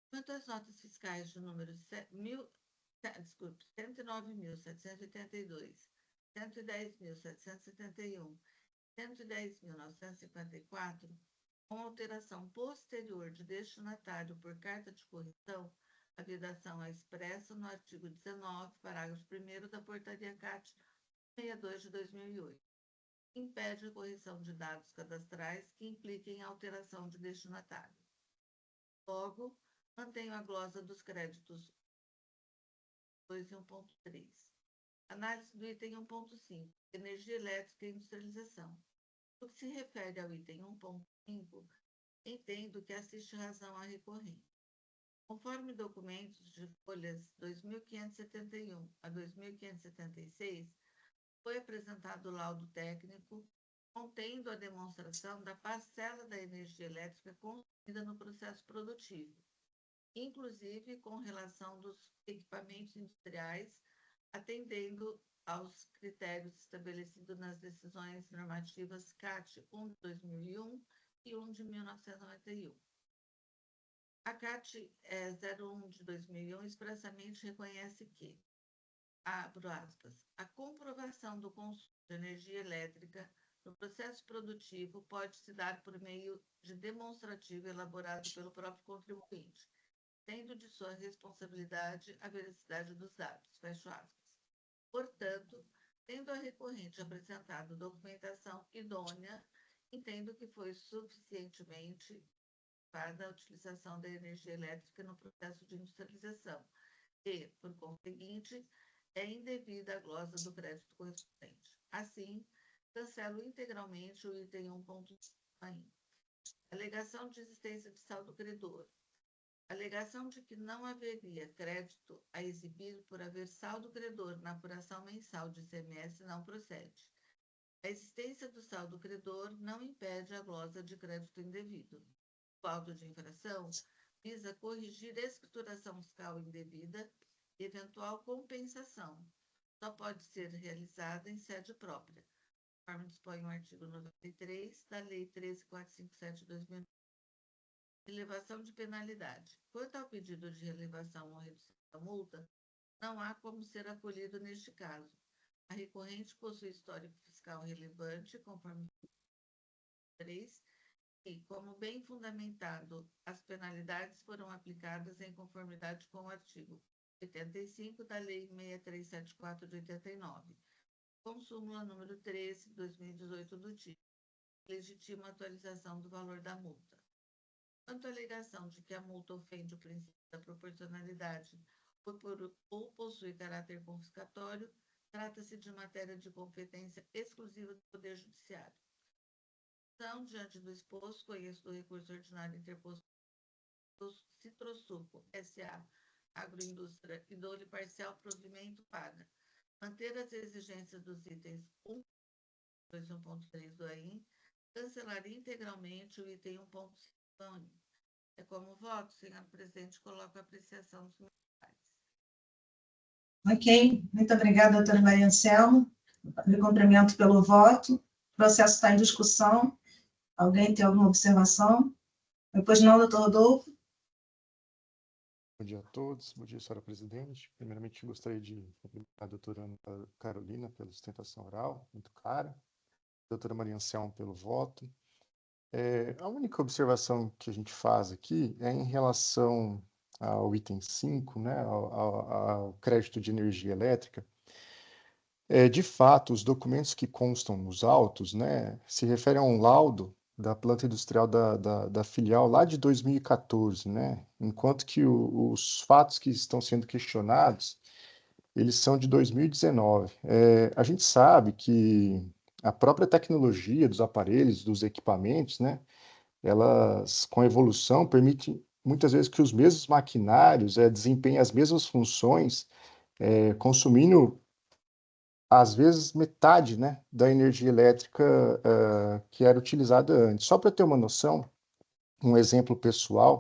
Quanto às notas fiscais de número 109.782, 110.771, 110.954, com alteração posterior de destinatário por carta de correção, a vedação é expressa no artigo 19, parágrafo 1º da Portaria CAT 62 de 2008. Impede a correção de dados cadastrais que impliquem alteração de destinatário. Logo, mantenho a glosa dos créditos 2 e 1.3. Análise do item 1.5, energia elétrica e industrialização. No que se refere ao item 1.5, entendo que assiste razão à recorrente. Conforme documentos de folhas 2.571 a 2.576, foi apresentado o laudo técnico contendo a demonstração da parcela da energia elétrica consumida no processo produtivo, inclusive com relação dos equipamentos industriais, atendendo aos critérios estabelecidos nas decisões normativas CAT 1 de 2001 e 1 de 1991. A CAT 01 de 2001 expressamente reconhece que abro aspas, a comprovação do consumo de energia elétrica no processo produtivo pode se dar por meio de demonstrativo elaborado pelo próprio contribuinte, tendo de sua responsabilidade a veracidade dos dados, fecho aspas. Portanto, tendo a recorrente apresentado documentação idônea, entendo que foi suficientemente para a utilização da energia elétrica no processo de industrialização e, por conseguinte, é indevida a glosa do crédito correspondente. Assim, cancelo integralmente o item 1.5 ainda. Alegação de existência de saldo credor. Alegação de que não haveria crédito a exibir por haver saldo credor na apuração mensal de ICMS não procede. A existência do saldo credor não impede a glosa de crédito indevido. O auto de infração visa corrigir escrituração fiscal indevida e eventual compensação. Só pode ser realizada em sede própria, conforme dispõe o artigo 93 da Lei 13.457 de 2009. Relevação de penalidade. Quanto ao pedido de relevação ou redução da multa, não há como ser acolhido neste caso. A recorrente possui histórico fiscal relevante, conforme 3, e, como bem fundamentado, as penalidades foram aplicadas em conformidade com o artigo 85 da Lei 6374 de 89, com súmula número 13, 2018 do título, legitima a atualização do valor da multa. Quanto à alegação de que a multa ofende o princípio da proporcionalidade ou possui caráter confiscatório, trata-se de matéria de competência exclusiva do Poder Judiciário. Então, diante do exposto, conheço do recurso ordinário interposto do Citrosuco S.A. Agroindústria e dou-lhe parcial provimento paga. Manter as exigências dos itens 1, 2, 1.3 do AIM, cancelar integralmente o item 1.5 do AIM. É como voto, senhor presidente, coloco a apreciação dos meus pares. Ok, muito obrigada, doutora Maria Anselmo. Eu cumprimento pelo voto. O processo está em discussão. Alguém tem alguma observação? Depois não, doutor Rodolfo. Bom dia a todos, bom dia, senhora presidente. Primeiramente, gostaria de cumprimentar a doutora Ana Carolina pela sustentação oral, muito clara, a doutora Maria Anselmo pelo voto. A única observação que a gente faz aqui é em relação ao item 5, né, ao crédito de energia elétrica. De fato, os documentos que constam nos autos, né, se referem a um laudo da planta industrial da filial lá de 2014, né? Enquanto que os fatos que estão sendo questionados, eles são de 2019. A gente sabe que a própria tecnologia dos aparelhos, dos equipamentos, né? Elas, com a evolução, permitem muitas vezes que os mesmos maquinários desempenhem as mesmas funções, consumindo às vezes metade, né, da energia elétrica que era utilizada antes. Só para ter uma noção, um exemplo pessoal,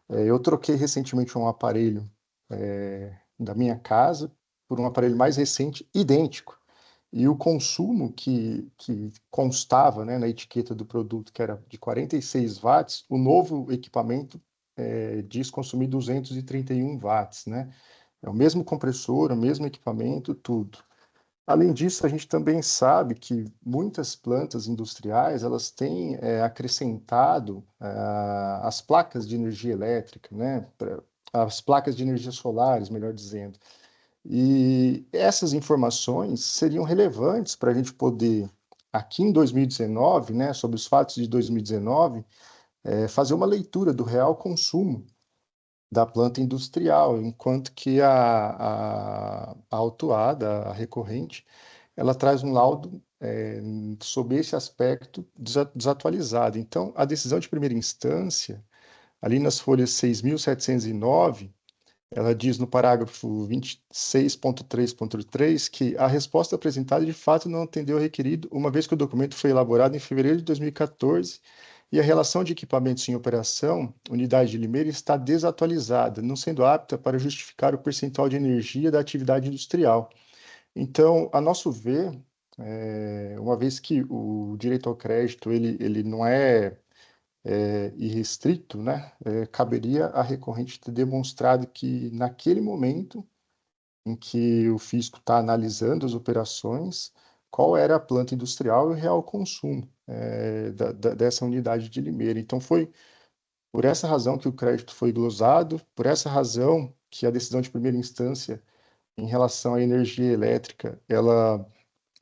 eu troquei recentemente um aparelho da minha casa por um aparelho mais recente, idêntico. E o consumo que constava, né, na etiqueta do produto, que era de 46 watts, o novo equipamento diz consumir 231 watts, né? É o mesmo compressor, o mesmo equipamento, tudo. Além disso, a gente também sabe que muitas plantas industriais elas têm acrescentado as placas de energia elétrica, né? As placas de energia solares, melhor dizendo. E essas informações seriam relevantes para a gente poder, aqui em 2019, né, sobre os fatos de 2019, fazer uma leitura do real consumo da planta industrial, enquanto que a autuada, a recorrente, ela traz um laudo sobre esse aspecto desatualizado. Então, a decisão de primeira instância, ali nas folhas 6.709, ela diz no parágrafo 26.3.3 que a resposta apresentada de fato não atendeu ao requerido, uma vez que o documento foi elaborado em fevereiro de 2014 e a relação de equipamentos em operação, unidade de Limeira, está desatualizada, não sendo apta para justificar o percentual de energia da atividade industrial. Então, a nosso ver, uma vez que o direito ao crédito ele não é irrestrito, né? Caberia à recorrente ter demonstrado que, naquele momento, em que o fisco está analisando as operações, qual era a planta industrial e o real consumo dessa unidade de Limeira. Então, foi por essa razão que o crédito foi glosado, por essa razão que a decisão de primeira instância em relação à energia elétrica, ela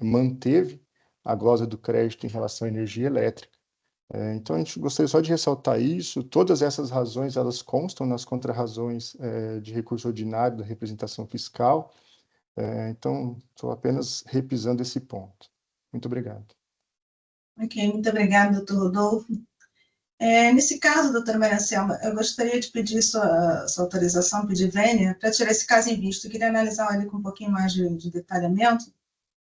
manteve a glosa do crédito em relação à energia elétrica. Então, a gente gostaria só de ressaltar isso. Todas essas razões, elas constam nas contrarrazões de recurso ordinário da representação fiscal. Então, estou apenas repisando esse ponto. Muito obrigado. Ok, muito obrigada, doutor Rodolfo. Nesse caso, doutora Maria Selma, eu gostaria de pedir sua autorização, pedir vênia, para tirar esse caso em vista. Eu queria analisar ele com um pouquinho mais de detalhamento. Se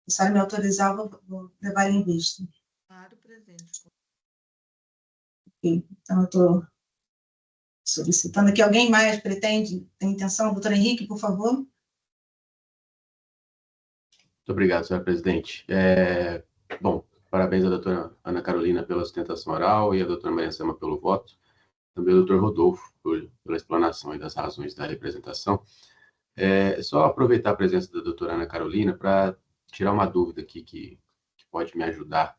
a senhora me autorizar, eu vou levar ele em vista. Claro, presente. Ok, então, eu estou solicitando aqui. Alguém mais tem intenção? Doutor Henrique, por favor. Muito obrigado, senhora presidente. Bom, parabéns à doutora Ana Carolina pela sustentação oral e à doutora Maria Selma pelo voto. Também ao doutor Rodolfo pela explanação e das razões da representação. Só aproveitar a presença da doutora Ana Carolina para tirar uma dúvida aqui que pode me ajudar.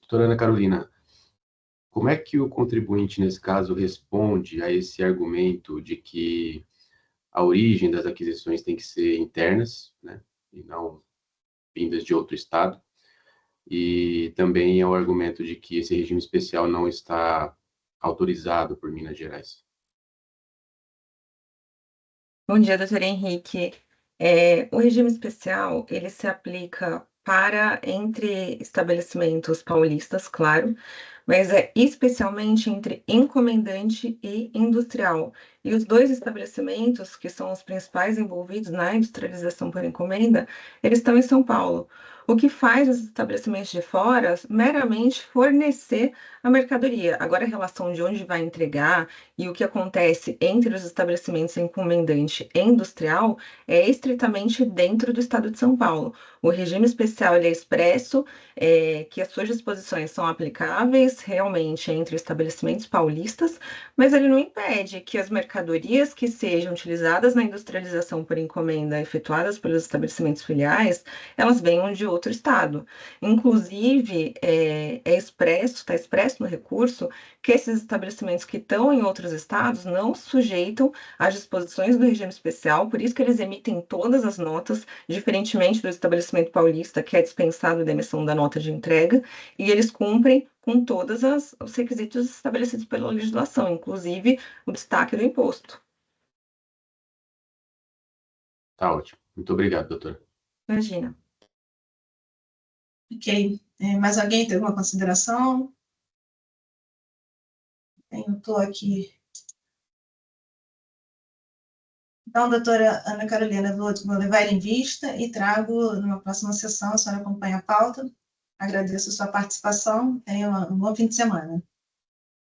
Doutora Ana Carolina, como é que o contribuinte, nesse caso, responde a esse argumento de que a origem das aquisições tem que ser internas, né, e não vindas de outro estado, e também ao argumento de que esse regime especial não está autorizado por Minas Gerais? Bom dia, doutor Henrique. O regime especial, ele se aplica para entre estabelecimentos paulistas, claro, mas é especialmente entre encomendante e industrial. E os dois estabelecimentos, que são os principais envolvidos na industrialização por encomenda, eles estão em São Paulo. O que faz os estabelecimentos de fora meramente fornecer a mercadoria. Agora, a relação de onde vai entregar e o que acontece entre os estabelecimentos encomendante e industrial é estritamente dentro do estado de São Paulo. O regime especial ele é expresso que as suas disposições são aplicáveis realmente entre estabelecimentos paulistas, mas ele não impede que as mercadorias que sejam utilizadas na industrialização por encomenda efetuadas pelos estabelecimentos filiais, elas venham de outro estado. Inclusive, está expresso no recurso que esses estabelecimentos que estão em outros estados não se sujeitam às disposições do regime especial, por isso que eles emitem todas as notas, diferentemente do estabelecimento paulista, que é dispensado da emissão da nota de entrega, e eles cumprem com todos os requisitos estabelecidos pela legislação, inclusive o destaque do imposto. Tá ótimo. Muito obrigado, doutora. Imagina. Ok. Mais alguém tem alguma consideração? Eu estou aqui. Então, doutora Ana Carolina, vou levar ele em vista e trago numa próxima sessão, a senhora acompanha a pauta. Agradeço a sua participação. Tenha um bom fim de semana.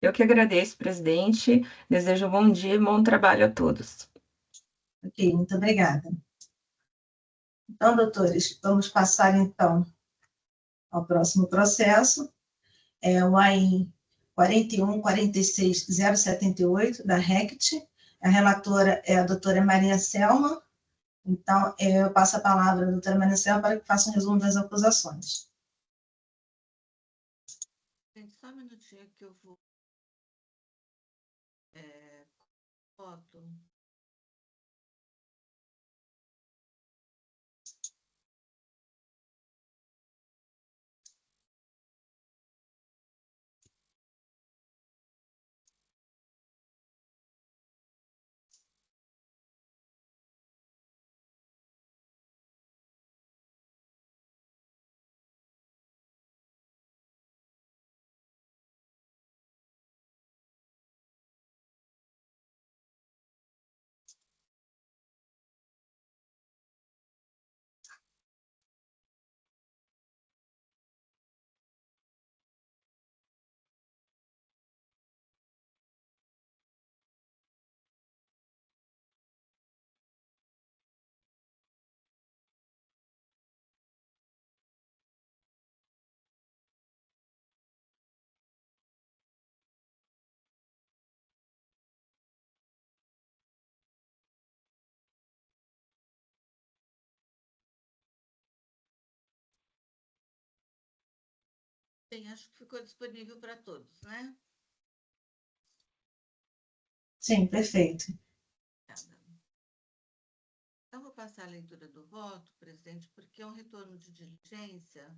Eu que agradeço, presidente. Desejo um bom dia e bom trabalho a todos. Ok, muito obrigada. Então, doutores, vamos passar, então, ao próximo processo. É o AIN 41.46.078, da RECT. A relatora é a doutora Maria Selma. Então, eu passo a palavra à doutora Maria Selma para que faça um resumo das acusações. Gente, só um minutinho que eu vou. Foto. Bem, acho que ficou disponível para todos, né? Sim, perfeito. Então, vou passar a leitura do voto, presidente, porque é um retorno de diligência.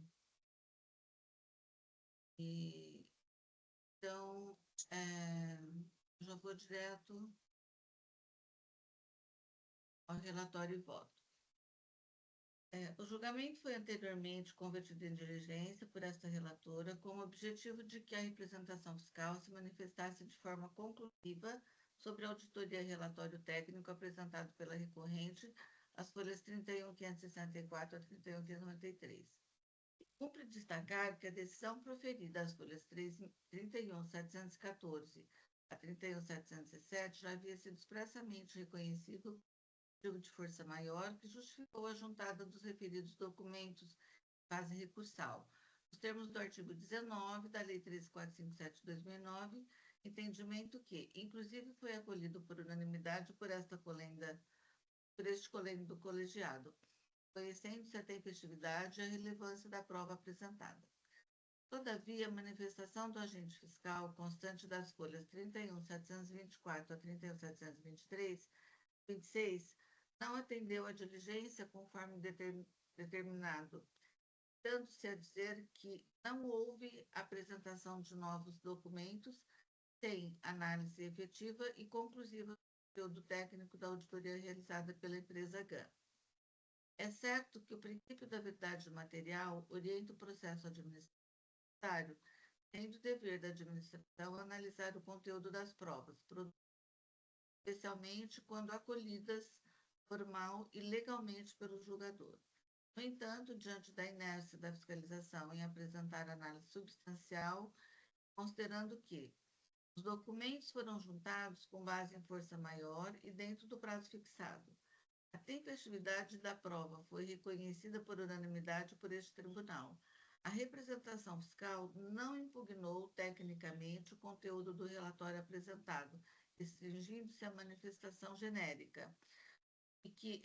E, então, já vou direto ao relatório e voto. O julgamento foi anteriormente convertido em diligência por esta relatora com o objetivo de que a representação fiscal se manifestasse de forma conclusiva sobre a auditoria e relatório técnico apresentado pela recorrente, as folhas 31.564 a 31.593. Cumpre destacar que a decisão proferida às folhas 31.714 a 31.707 já havia sido expressamente reconhecido de força maior que justificou a juntada dos referidos documentos de fase recursal. Nos termos do artigo 19 da Lei 13.457 de 2009, entendimento que, inclusive, foi acolhido por unanimidade por este colênio do colegiado, conhecendo-se a tempestividade e a relevância da prova apresentada. Todavia, a manifestação do agente fiscal, constante das folhas 31.724 a 31.726, não atendeu à diligência conforme determinado, dando-se a dizer que não houve apresentação de novos documentos sem análise efetiva e conclusiva do conteúdo técnico da auditoria realizada pela empresa GAN. É certo que o princípio da verdade material orienta o processo administratório, tendo o dever da administração analisar o conteúdo das provas, especialmente quando acolhidas formal e legalmente pelo julgador. No entanto, diante da inércia da fiscalização em apresentar análise substancial, considerando que os documentos foram juntados com base em força maior e dentro do prazo fixado, a tempestividade da prova foi reconhecida por unanimidade por este tribunal. A representação fiscal não impugnou tecnicamente o conteúdo do relatório apresentado, restringindo-se à manifestação genérica, e que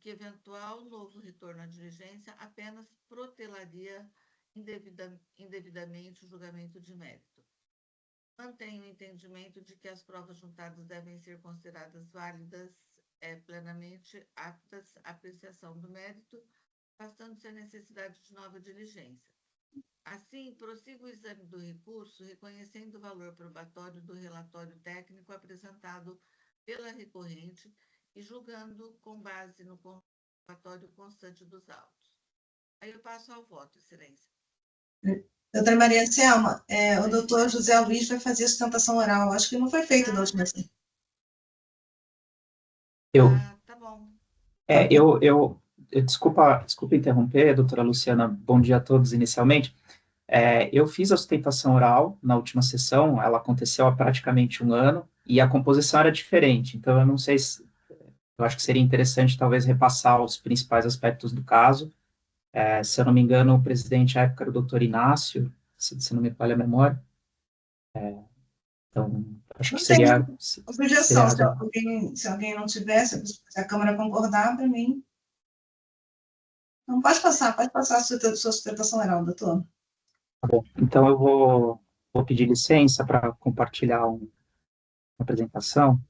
eventual novo retorno à diligência apenas protelaria indevidamente o julgamento de mérito. Mantenho o entendimento de que as provas juntadas devem ser consideradas válidas, plenamente aptas à apreciação do mérito, bastando-se a necessidade de nova diligência. Assim, prossigo o exame do recurso, reconhecendo o valor probatório do relatório técnico apresentado pela recorrente e julgando com base no comprobatório constante dos autos. Aí eu passo ao voto, Excelência. Doutora Maria Selma, o doutor José Luiz vai fazer a sustentação oral. Acho que não foi feito da última vez. Tá bom. Desculpa interromper, doutora Luciana, bom dia a todos inicialmente. Eu fiz a sustentação oral na última sessão, ela aconteceu há praticamente um ano, e a composição era diferente, então eu não sei se... Eu acho que seria interessante, talvez, repassar os principais aspectos do caso. Se eu não me engano, o presidente à época era o doutor Inácio, se não me falha a memória. Então, acho que seria... Objeção, se alguém não tivesse, se a Câmara concordar, para mim... Não, pode passar a sua sustentação oral, doutor. Tá bom, então eu vou pedir licença para compartilhar uma apresentação.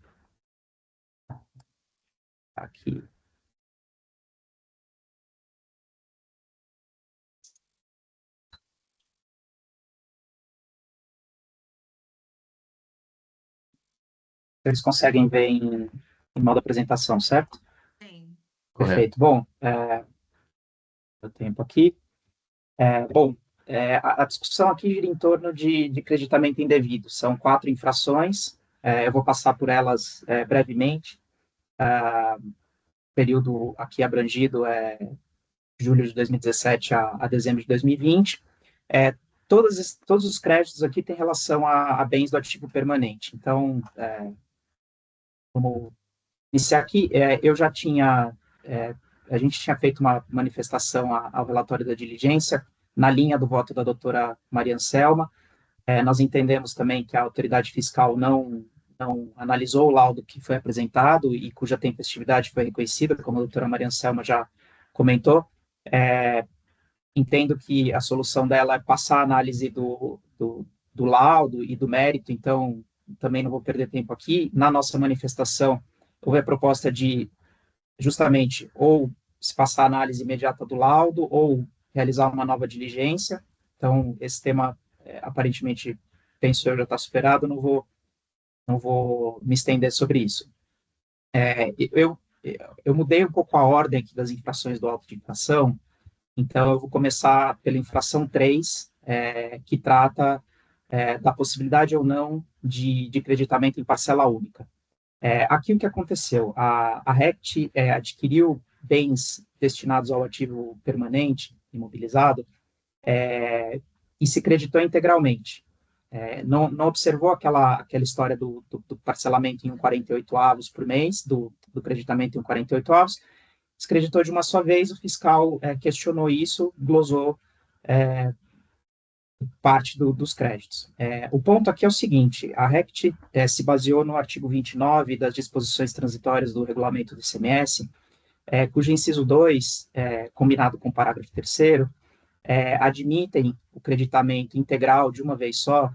Aqui. Eles conseguem ver em modo apresentação, certo? Sim. Perfeito. Bom, o tempo aqui. A discussão aqui gira em torno de creditamento indevido. São 4 infrações. Eu vou passar por elas brevemente. O período aqui abrangido é julho de 2017 a dezembro de 2020. Todos os créditos aqui têm relação a bens do ativo permanente. Então, vamos iniciar aqui. A gente tinha feito uma manifestação ao relatório da diligência, na linha do voto da doutora Maria Anselma. Nós entendemos também que a autoridade fiscal não analisou o laudo que foi apresentado e cuja tempestividade foi reconhecida, como a doutora Maria Anselma já comentou. Entendo que a solução dela é passar a análise do laudo e do mérito, então também não vou perder tempo aqui. Na nossa manifestação, houve a proposta de justamente ou se passar a análise imediata do laudo ou realizar uma nova diligência. Então, esse tema, aparentemente, penso eu, já está superado, não vou me estender sobre isso. Eu mudei um pouco a ordem aqui das infrações do auto de infração, então eu vou começar pela infração 3, que trata da possibilidade ou não de creditamento em parcela única. Aqui o que aconteceu? A RECT adquiriu bens destinados ao ativo permanente, imobilizado, e se creditou integralmente. Não observou aquela história do parcelamento em 1,48 por mês, do creditamento em 1,48, se creditou de uma só vez, o fiscal questionou isso, glosou parte dos créditos. O ponto aqui é o seguinte, a RECT se baseou no artigo 29 das disposições transitórias do regulamento do ICMS, cujo inciso 2, combinado com o parágrafo 3º, admitem o creditamento integral de uma vez só,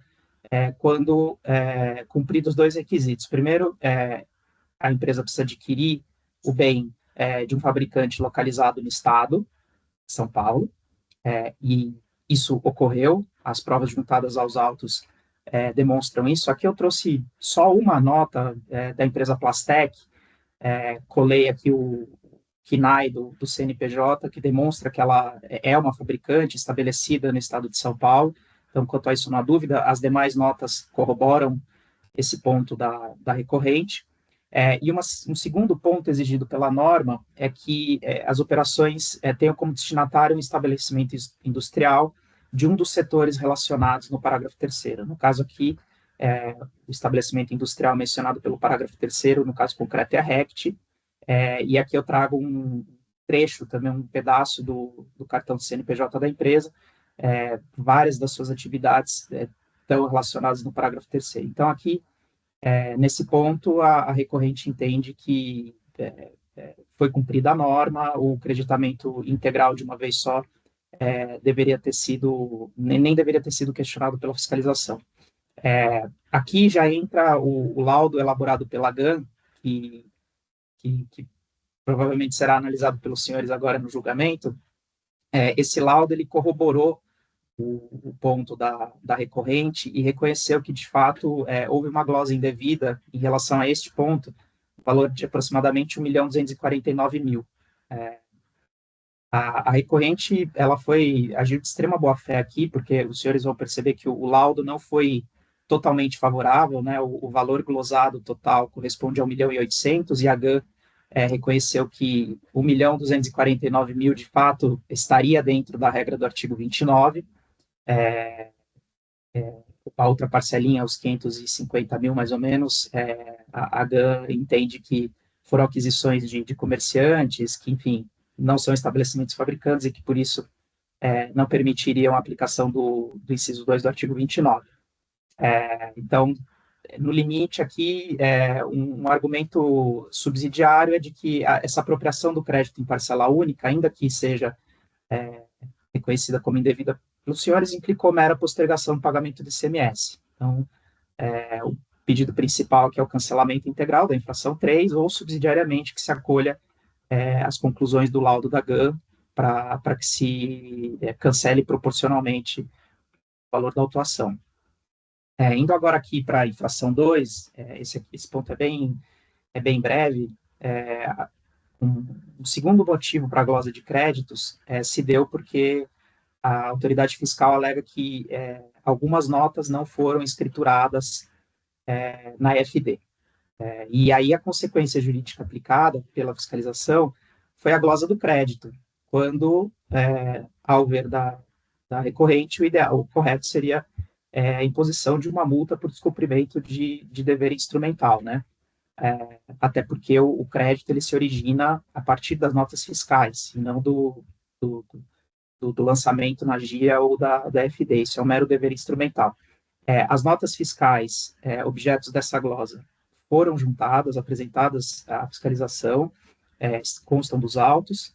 quando cumpridos dois requisitos. Primeiro, a empresa precisa adquirir o bem de um fabricante localizado no estado, São Paulo, e isso ocorreu, as provas juntadas aos autos demonstram isso. Aqui eu trouxe só uma nota da empresa Plastec, colei aqui o KNAI do CNPJ, que demonstra que ela é uma fabricante estabelecida no estado de São Paulo. Então, quanto a isso, não há dúvida, as demais notas corroboram esse ponto da recorrente. E um segundo ponto exigido pela norma é que as operações tenham como destinatário um estabelecimento industrial de um dos setores relacionados no parágrafo 3º. No caso aqui, o estabelecimento industrial mencionado pelo parágrafo 3º, no caso concreto, é a RECT, e aqui eu trago um trecho, também um pedaço do cartão do CNPJ da empresa, várias das suas atividades estão relacionadas no parágrafo 3º. Então, aqui, nesse ponto, a recorrente entende que foi cumprida a norma, o creditamento integral de uma vez só deveria ter sido, nem deveria ter sido questionado pela fiscalização. Aqui já entra o laudo elaborado pela GAN, que provavelmente será analisado pelos senhores agora no julgamento. Esse laudo, ele corroborou o ponto da recorrente e reconheceu que, de fato, houve uma glosa indevida em relação a este ponto, valor de aproximadamente R$ 1.249.000. A recorrente, ela agiu de extrema boa-fé aqui, porque os senhores vão perceber que o laudo não foi totalmente favorável, né? O valor glosado total corresponde a R$ 1.800.000, e a GAN reconheceu que R$ 1.249.000, de fato, estaria dentro da regra do artigo 29, a outra parcelinha, os 550.000, mais ou menos, a GAN entende que foram aquisições de comerciantes, que, enfim, não são estabelecimentos fabricantes e que, por isso, não permitiriam a aplicação do inciso 2 do artigo 29. Então, no limite aqui, um argumento subsidiário é de que essa apropriação do crédito em parcela única, ainda que seja reconhecida como indevida pelos senhores, implicou mera postergação do pagamento do ICMS. Então, o pedido principal, que é o cancelamento integral da infração 3, ou subsidiariamente que se acolha as conclusões do laudo da GAN para que se cancele proporcionalmente o valor da autuação. Indo agora aqui para a infração 2, esse ponto é bem breve. Um segundo motivo para a glosa de créditos se deu porque a autoridade fiscal alega que algumas notas não foram escrituradas na FD. E aí a consequência jurídica aplicada pela fiscalização foi a glosa do crédito, quando, ao ver da recorrente, o correto seria a imposição de uma multa por descumprimento de dever instrumental, né? Até porque o crédito ele se origina a partir das notas fiscais, e não do lançamento na GIA ou da FD. Isso é um mero dever instrumental. As notas fiscais, objetos dessa glosa, foram juntadas, apresentadas à fiscalização, constam dos autos,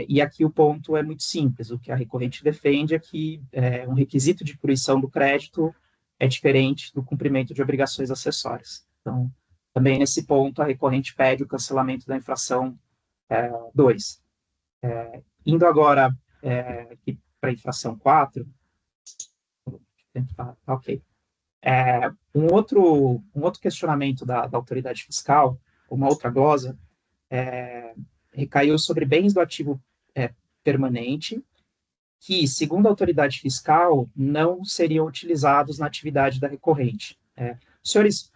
E aqui o ponto é muito simples, o que a recorrente defende é que um requisito de fruição do crédito é diferente do cumprimento de obrigações acessórias. Então, também nesse ponto, a recorrente pede o cancelamento da infração 2. Indo agora para a infração 4, ok. Um outro questionamento da autoridade fiscal, uma outra glosa, recaiu sobre bens do ativo permanente, que, segundo a autoridade fiscal, não seriam utilizados na atividade da recorrente. Os senhores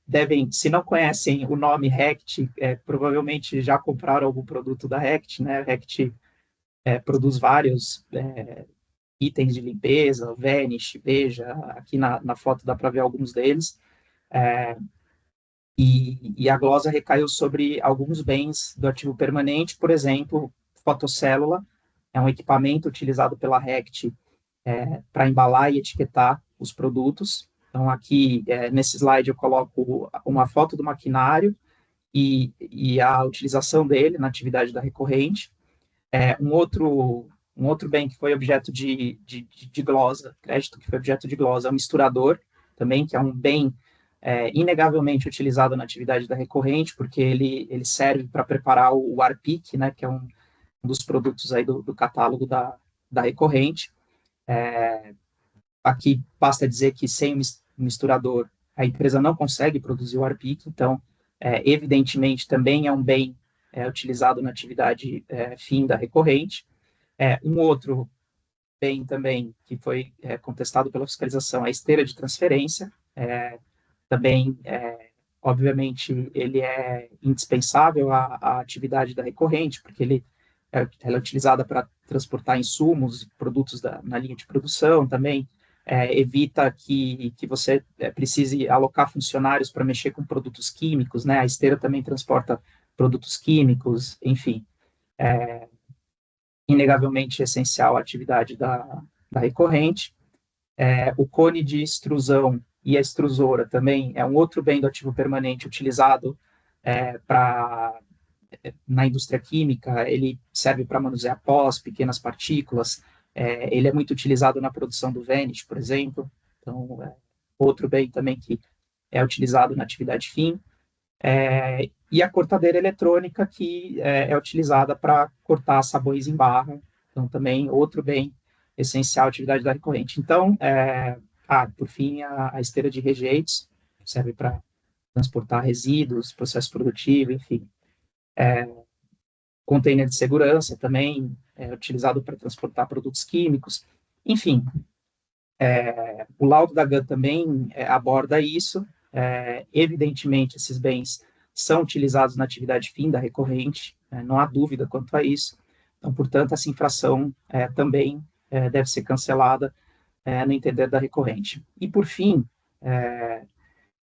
devem, se não conhecem o nome RECT, provavelmente já compraram algum produto da RECT, né? A RECT produz vários itens de limpeza, Vanish, Veja, aqui na foto dá para ver alguns deles, e a glosa recaiu sobre alguns bens do ativo permanente, por exemplo, fotocélula, é um equipamento utilizado pela RECT para embalar e etiquetar os produtos. Então, aqui, nesse slide, eu coloco uma foto do maquinário e a utilização dele na atividade da recorrente. Um outro bem que foi objeto de glosa, crédito que foi objeto de glosa, é um misturador, também, que é um bem inegavelmente utilizado na atividade da recorrente, porque ele serve para preparar o Arpic, né, que é um dos produtos aí do catálogo da recorrente. Aqui basta dizer que sem o misturador a empresa não consegue produzir o Arpic, então, evidentemente, também é um bem utilizado na atividade fim da recorrente. Um outro bem também que foi contestado pela fiscalização é a esteira de transferência, também, obviamente, ele é indispensável à atividade da recorrente, porque ela é utilizada para transportar insumos e produtos na linha de produção também, evita que você precise alocar funcionários para mexer com produtos químicos, né? A esteira também transporta produtos químicos, enfim. Inegavelmente essencial à atividade da recorrente. O cone de extrusão e a extrusora também é um outro bem do ativo permanente utilizado na indústria química. Ele serve para manusear pós, pequenas partículas. Ele é muito utilizado na produção do Vanish, por exemplo. Então, outro bem também que é utilizado na atividade fim. E a cortadeira eletrônica, que é utilizada para cortar sabões em barra. Então, também outro bem essencial à atividade da recorrente. Então, por fim, a esteira de rejeitos, serve para transportar resíduos, processo produtivo, enfim. Container de segurança também é utilizado para transportar produtos químicos. Enfim, o laudo da GAN também aborda isso. Evidentemente, esses bens são utilizados na atividade fim da recorrente, não há dúvida quanto a isso. Então, portanto, essa infração também deve ser cancelada no entender da recorrente. E, por fim,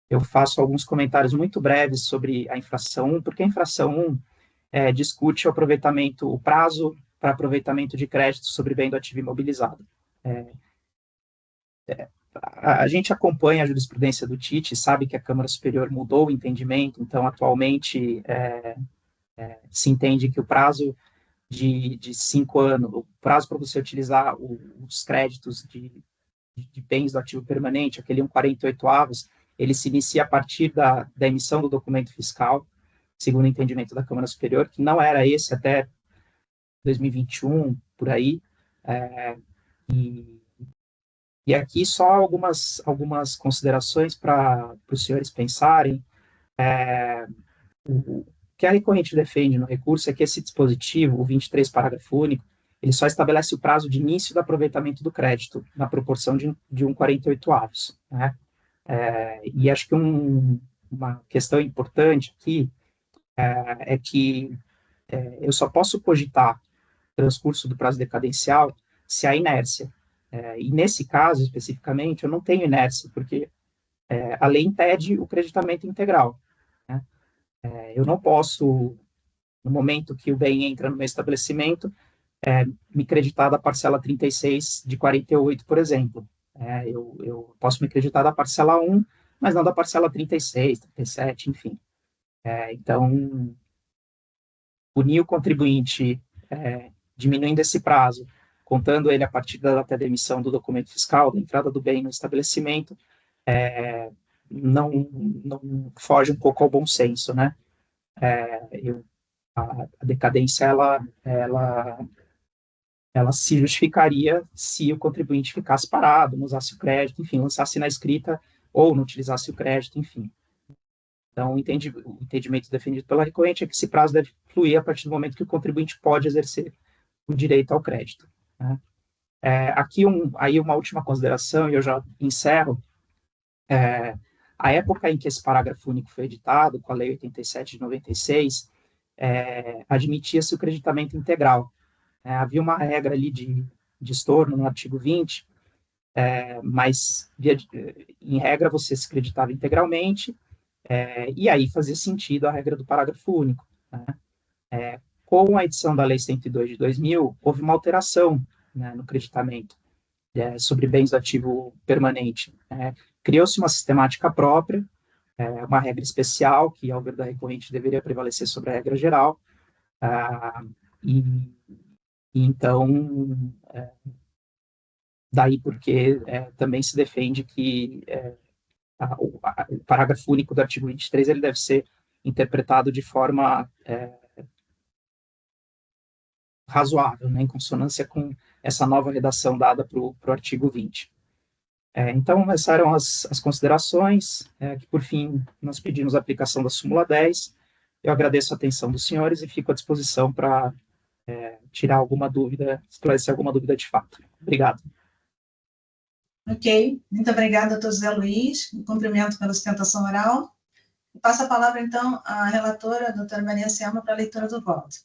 eu faço alguns comentários muito breves sobre a infração 1, porque a infração 1 discute o prazo para aproveitamento de crédito sobre bem do ativo imobilizado. A gente acompanha a jurisprudência do TIT, sabe que a Câmara Superior mudou o entendimento, então, atualmente, se entende que o prazo de 5 anos, o prazo para você utilizar os créditos de bens do ativo permanente, aquele 1/48, ele se inicia a partir da emissão do documento fiscal, segundo o entendimento da Câmara Superior, que não era esse até 2021, por aí. E aqui só algumas considerações para os senhores pensarem. O que a recorrente defende no recurso é que esse dispositivo, o 23, parágrafo único, ele só estabelece o prazo de início do aproveitamento do crédito, na proporção de 1/48. Né? E acho que uma questão importante aqui é que eu só posso cogitar o transcurso do prazo decadencial se há inércia. E nesse caso, especificamente, eu não tenho inércia, porque a lei impede o creditamento integral. Né? Eu não posso, no momento que o bem entra no meu estabelecimento, me creditar da parcela 36 de 48, por exemplo. Eu posso me creditar da parcela 1, mas não da parcela 36, 37, enfim. Então, punir o contribuinte diminuindo esse prazo, contando ele a partir da data de emissão do documento fiscal, da entrada do bem no estabelecimento, não foge um pouco ao bom senso, né? A decadência, ela se justificaria se o contribuinte ficasse parado, não usasse o crédito, enfim, lançasse na escrita ou não utilizasse o crédito, enfim. Então, o entendimento defendido pela recorrente é que esse prazo deve fluir a partir do momento que o contribuinte pode exercer o direito ao crédito, né? Aqui, aí uma última consideração, e eu já encerro. A época em que esse parágrafo único foi editado, com a Lei 87 de 96, admitia-se o creditamento integral. Havia uma regra ali de estorno no artigo 20, mas, em regra, você se creditava integralmente, e aí fazia sentido a regra do parágrafo único, né? Com a edição da Lei 102 de 2000, houve uma alteração, né, no creditamento sobre bens do ativo permanente. Criou-se uma sistemática própria, uma regra especial, que, ao ver da recorrente, deveria prevalecer sobre a regra geral, e então, daí porque também se defende que o parágrafo único do artigo 23 ele deve ser interpretado de forma razoável, né, em consonância com essa nova redação dada para o artigo 20. Então, essas eram as considerações, que, por fim, nós pedimos a aplicação da súmula 10. Eu agradeço a atenção dos senhores e fico à disposição para tirar alguma dúvida, esclarecer alguma dúvida de fato. Obrigado. Ok, muito obrigada, doutor José Luiz, um cumprimento pela sustentação oral. Passo a palavra, então, à relatora, a doutora Maria Selma, para a leitura do voto.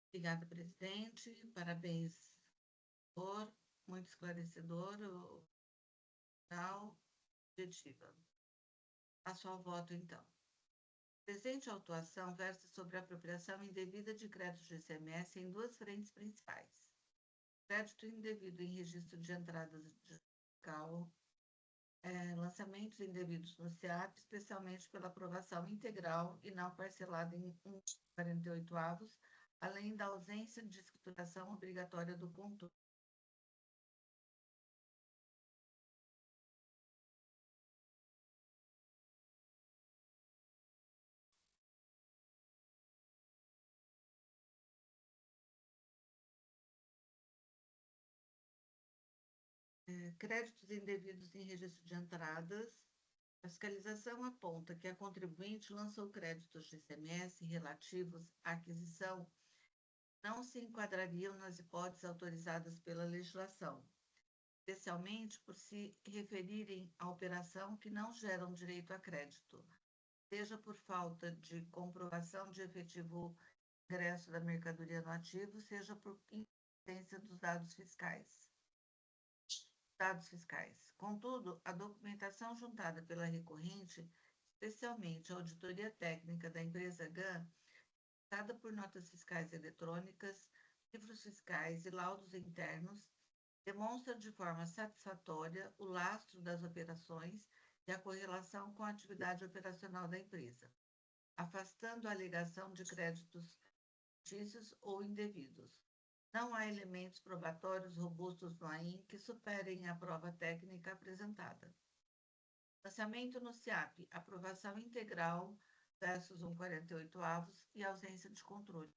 Obrigada, presidente. Parabéns, doutor. Muito esclarecedor, objetiva. Passo ao voto, então. A presente autuação versa sobre a apropriação indevida de crédito de ICMS em duas frentes principais. Crédito indevido em registro de entradas de fiscal, lançamentos indevidos no SEAP, especialmente pela aprovação integral e não parcelada em 1,48avos, além da ausência de escrituração obrigatória do controle. Créditos indevidos em registro de entradas. A fiscalização aponta que a contribuinte lançou créditos de ICMS relativos à aquisição não se enquadrariam nas hipóteses autorizadas pela legislação, especialmente por se referirem à operação que não geram direito a crédito, seja por falta de comprovação de efetivo ingresso da mercadoria no ativo, seja por inexistência dos dados fiscais. Contudo, a documentação juntada pela recorrente, especialmente a auditoria técnica da empresa GAN, dada por notas fiscais eletrônicas, livros fiscais e laudos internos, demonstra de forma satisfatória o lastro das operações e a correlação com a atividade operacional da empresa, afastando a alegação de créditos fictícios ou indevidos. Não há elementos probatórios robustos no AIN que superem a prova técnica apresentada. Lançamento no SEAP, aprovação integral versus 1,48avos e ausência de controle.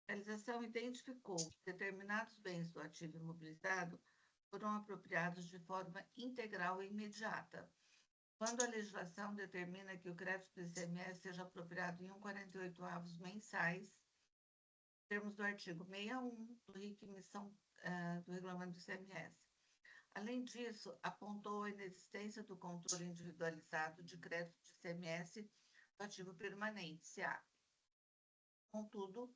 A realização identificou que determinados bens do ativo imobilizado foram apropriados de forma integral e imediata, quando a legislação determina que o crédito do ICMS seja apropriado em 1,48avos mensais, termos do artigo 61 do RIC emissão do regulamento do ICMS. Além disso, apontou a inexistência do controle individualizado de crédito de ICMS do ativo permanente, SEAP. Contudo,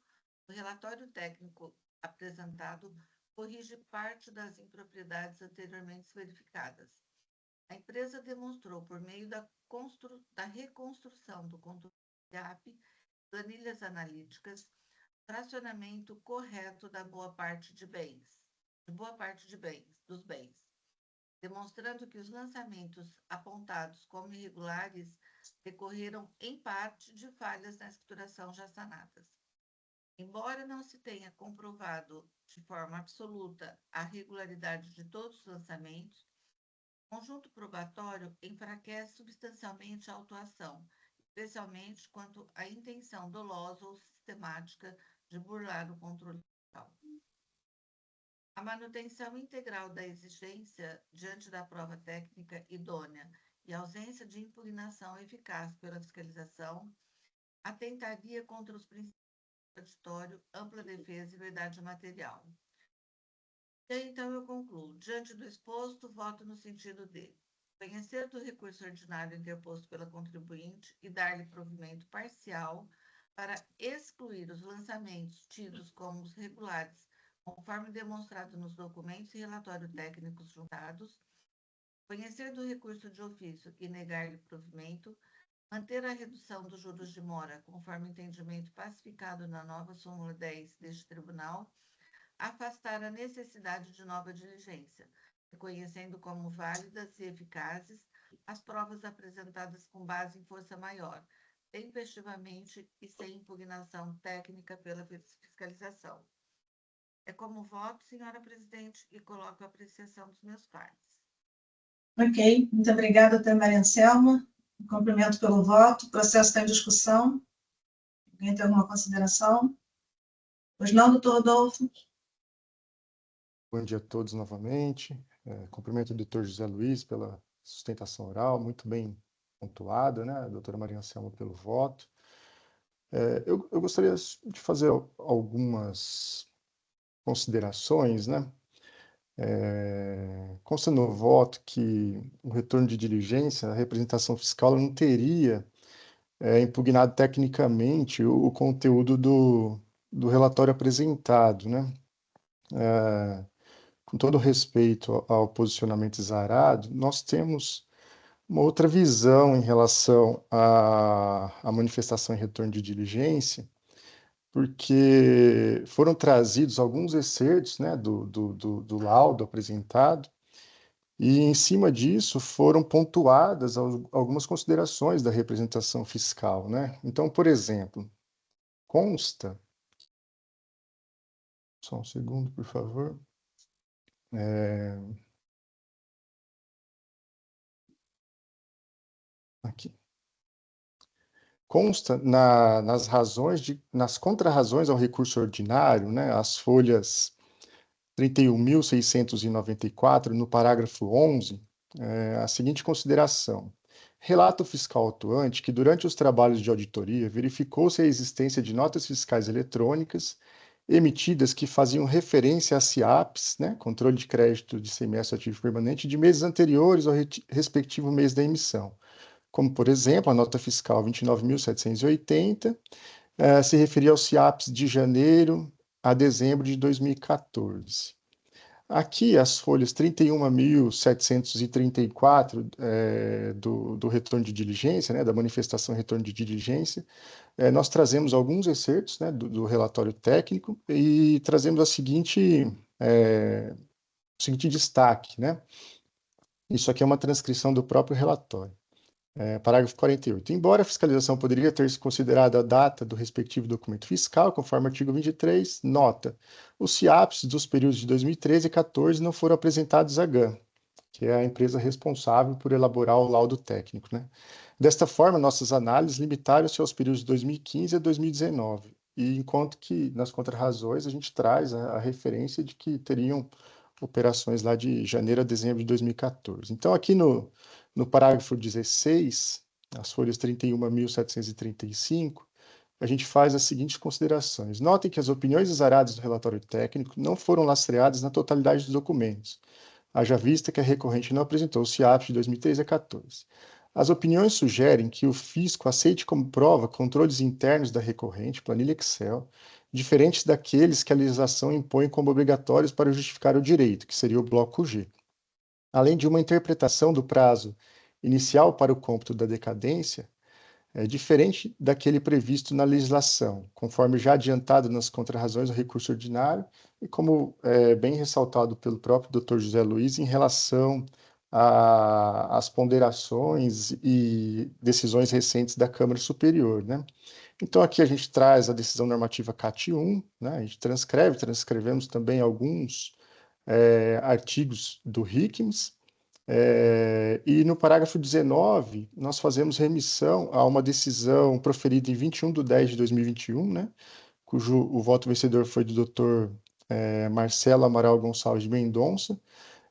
o relatório técnico apresentado corrige parte das impropriedades anteriormente verificadas. A empresa demonstrou, por meio da reconstrução do controle SEAP, planilhas analíticas, fracionamento correto da boa parte dos bens, demonstrando que os lançamentos apontados como irregulares decorreram, em parte, de falhas na escrituração já sanadas. Embora não se tenha comprovado de forma absoluta a regularidade de todos os lançamentos, o conjunto probatório enfraquece substancialmente a autuação, especialmente quanto à intenção dolosa ou sistemática de burlar o controle fiscal. A manutenção integral da exigência diante da prova técnica idônea e a ausência de impugnação eficaz pela fiscalização atentaria contra os princípios do contraditório, ampla defesa e verdade material. E aí, então, eu concluo. Diante do exposto, voto no sentido de conhecer do recurso ordinário interposto pela contribuinte e dar-lhe provimento parcial para excluir os lançamentos tidos como os regulares, conforme demonstrado nos documentos e relatório técnicos juntados, conhecer do recurso de ofício e negar-lhe provimento, manter a redução dos juros de mora, conforme entendimento pacificado na nova súmula 10 deste tribunal, afastar a necessidade de nova diligência, reconhecendo como válidas e eficazes as provas apresentadas com base em força maior, tempestivamente e sem impugnação técnica pela fiscalização. É como voto, senhora presidente, e coloco a apreciação dos meus pares. Ok, muito obrigada, doutora Maria Anselma. Cumprimento pelo voto. O processo está em discussão. Alguém tem alguma consideração? Pois não, doutor Rodolfo? Bom dia a todos novamente. Cumprimento o doutor José Luiz pela sustentação oral, muito bem pontuada, né? A doutora Maria Anselma pelo voto. Eu gostaria de fazer algumas considerações, né? Consta no voto que o retorno de diligência, a representação fiscal não teria impugnado tecnicamente o conteúdo do relatório apresentado, né? Com todo respeito ao posicionamento exarado, nós temos uma outra visão em relação à manifestação em retorno de diligência, porque foram trazidos alguns excertos, né, do laudo apresentado, e em cima disso foram pontuadas algumas considerações da representação fiscal, né? Então, por exemplo, consta... Só um segundo, por favor. Aqui. Consta nas contrarrazões ao recurso ordinário, né, as folhas 31.694, no parágrafo 11, a seguinte consideração. Relato fiscal atuante que, durante os trabalhos de auditoria, verificou-se a existência de notas fiscais eletrônicas emitidas que faziam referência a CIAPs, né, controle de crédito de semestre ativo permanente, de meses anteriores ao respectivo mês da emissão. Como, por exemplo, a nota fiscal 29.780 se referia aos CIAPs de janeiro a dezembro de 2014. Aqui, as folhas 31.734 do retorno de diligência, né, da manifestação retorno de diligência, nós trazemos alguns excertos, né, do relatório técnico e trazemos o seguinte destaque, né? Isso aqui é uma transcrição do próprio relatório. Parágrafo 48. Embora a fiscalização poderia ter se considerado a data do respectivo documento fiscal, conforme o artigo 23, nota, os CIAPs dos períodos de 2013 e 2014 não foram apresentados à GAN, que é a empresa responsável por elaborar o laudo técnico, né? Desta forma, nossas análises limitaram-se aos períodos de 2015 a 2019, e enquanto que nas contrarrazões a gente traz a referência de que teriam operações lá de janeiro a dezembro de 2014. Então, aqui no parágrafo 16, as folhas 31.735, a gente faz as seguintes considerações. Notem que as opiniões exaradas do relatório técnico não foram lastreadas na totalidade dos documentos, haja vista que a recorrente não apresentou o CIAP de 2013 a 2014. As opiniões sugerem que o fisco aceite como prova controles internos da recorrente, planilha Excel, diferentes daqueles que a legislação impõe como obrigatórios para justificar o direito, que seria o bloco G. Além de uma interpretação do prazo inicial para o cômputo da decadência, diferente daquele previsto na legislação, conforme já adiantado nas contrarrazões do recurso ordinário, e como bem ressaltado pelo próprio Dr. José Luiz em relação as ponderações e decisões recentes da Câmara Superior, né? Então, aqui a gente traz a decisão normativa CAT 1, né? A gente transcrevemos também alguns artigos do RICMS, e no parágrafo 19, nós fazemos remissão a uma decisão proferida em 21/10/2021, né? Cujo o voto vencedor foi do Dr. Marcelo Amaral Gonçalves de Mendonça,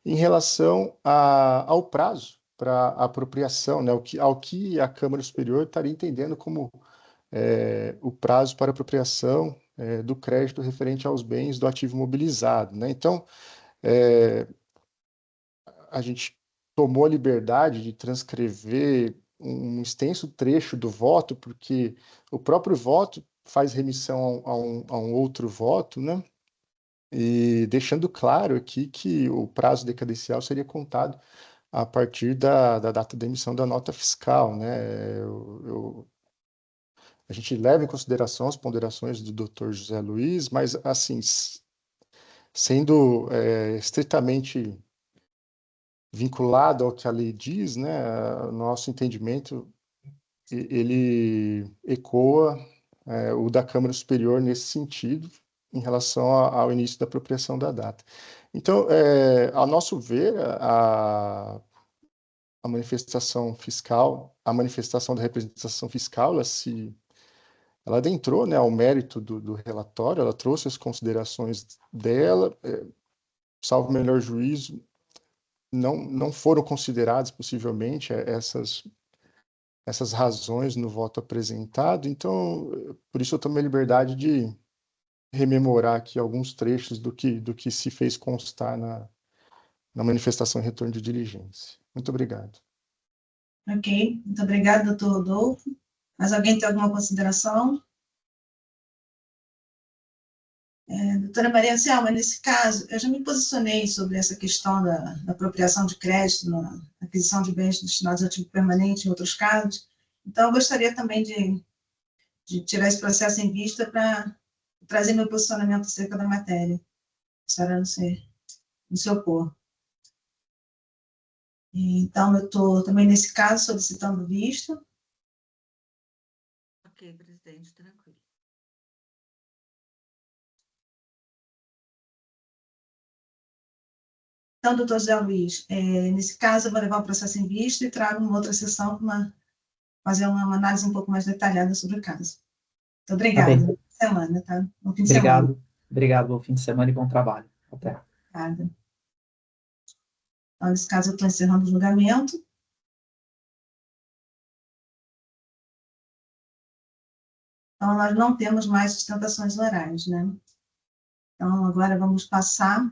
em relação ao prazo para apropriação, né? Ao que a Câmara Superior estaria entendendo como o prazo para apropriação do crédito referente aos bens do ativo mobilizado, né? Então, a gente tomou a liberdade de transcrever um extenso trecho do voto, porque o próprio voto faz remissão a um outro voto, né? E deixando claro aqui que o prazo decadencial seria contado a partir da data da emissão da nota fiscal, né? A gente leva em consideração as ponderações do Dr. José Luiz, mas, assim, sendo estritamente vinculado ao que a lei diz, né? Nosso entendimento, ele ecoa o da Câmara Superior nesse sentido, em relação ao início da apropriação da data. Então, a nosso ver, a manifestação fiscal, a manifestação da representação fiscal, ela adentrou, né, ao mérito do relatório, ela trouxe as considerações dela, salvo o melhor juízo, não foram consideradas, possivelmente, essas razões no voto apresentado. Então, por isso eu tomei a liberdade de rememorar aqui alguns trechos do que se fez constar na manifestação em retorno de diligência. Muito obrigado. Ok, muito obrigada, doutor Rodolfo. Mais alguém tem alguma consideração? Doutora Maria Selma, nesse caso, eu já me posicionei sobre essa questão da apropriação de crédito na aquisição de bens destinados a ativo permanente em outros casos, então eu gostaria também de tirar esse processo em vista para trazer meu posicionamento acerca da matéria. A senhora não se opor. Então, eu estou também, nesse caso, solicitando visto. Ok, presidente, tranquilo. Então, doutor José Luiz, nesse caso, eu vou levar o processo em vista e trago uma outra sessão para fazer uma análise um pouco mais detalhada sobre o caso. Muito obrigada. Tá bem. Boa semana, tá? Bom fim de semana. Obrigado. Obrigado, bom fim de semana e bom trabalho. Até. Obrigada. Então, nesse caso, eu estou encerrando o julgamento. Então, nós não temos mais sustentações orais, né? Então, agora vamos passar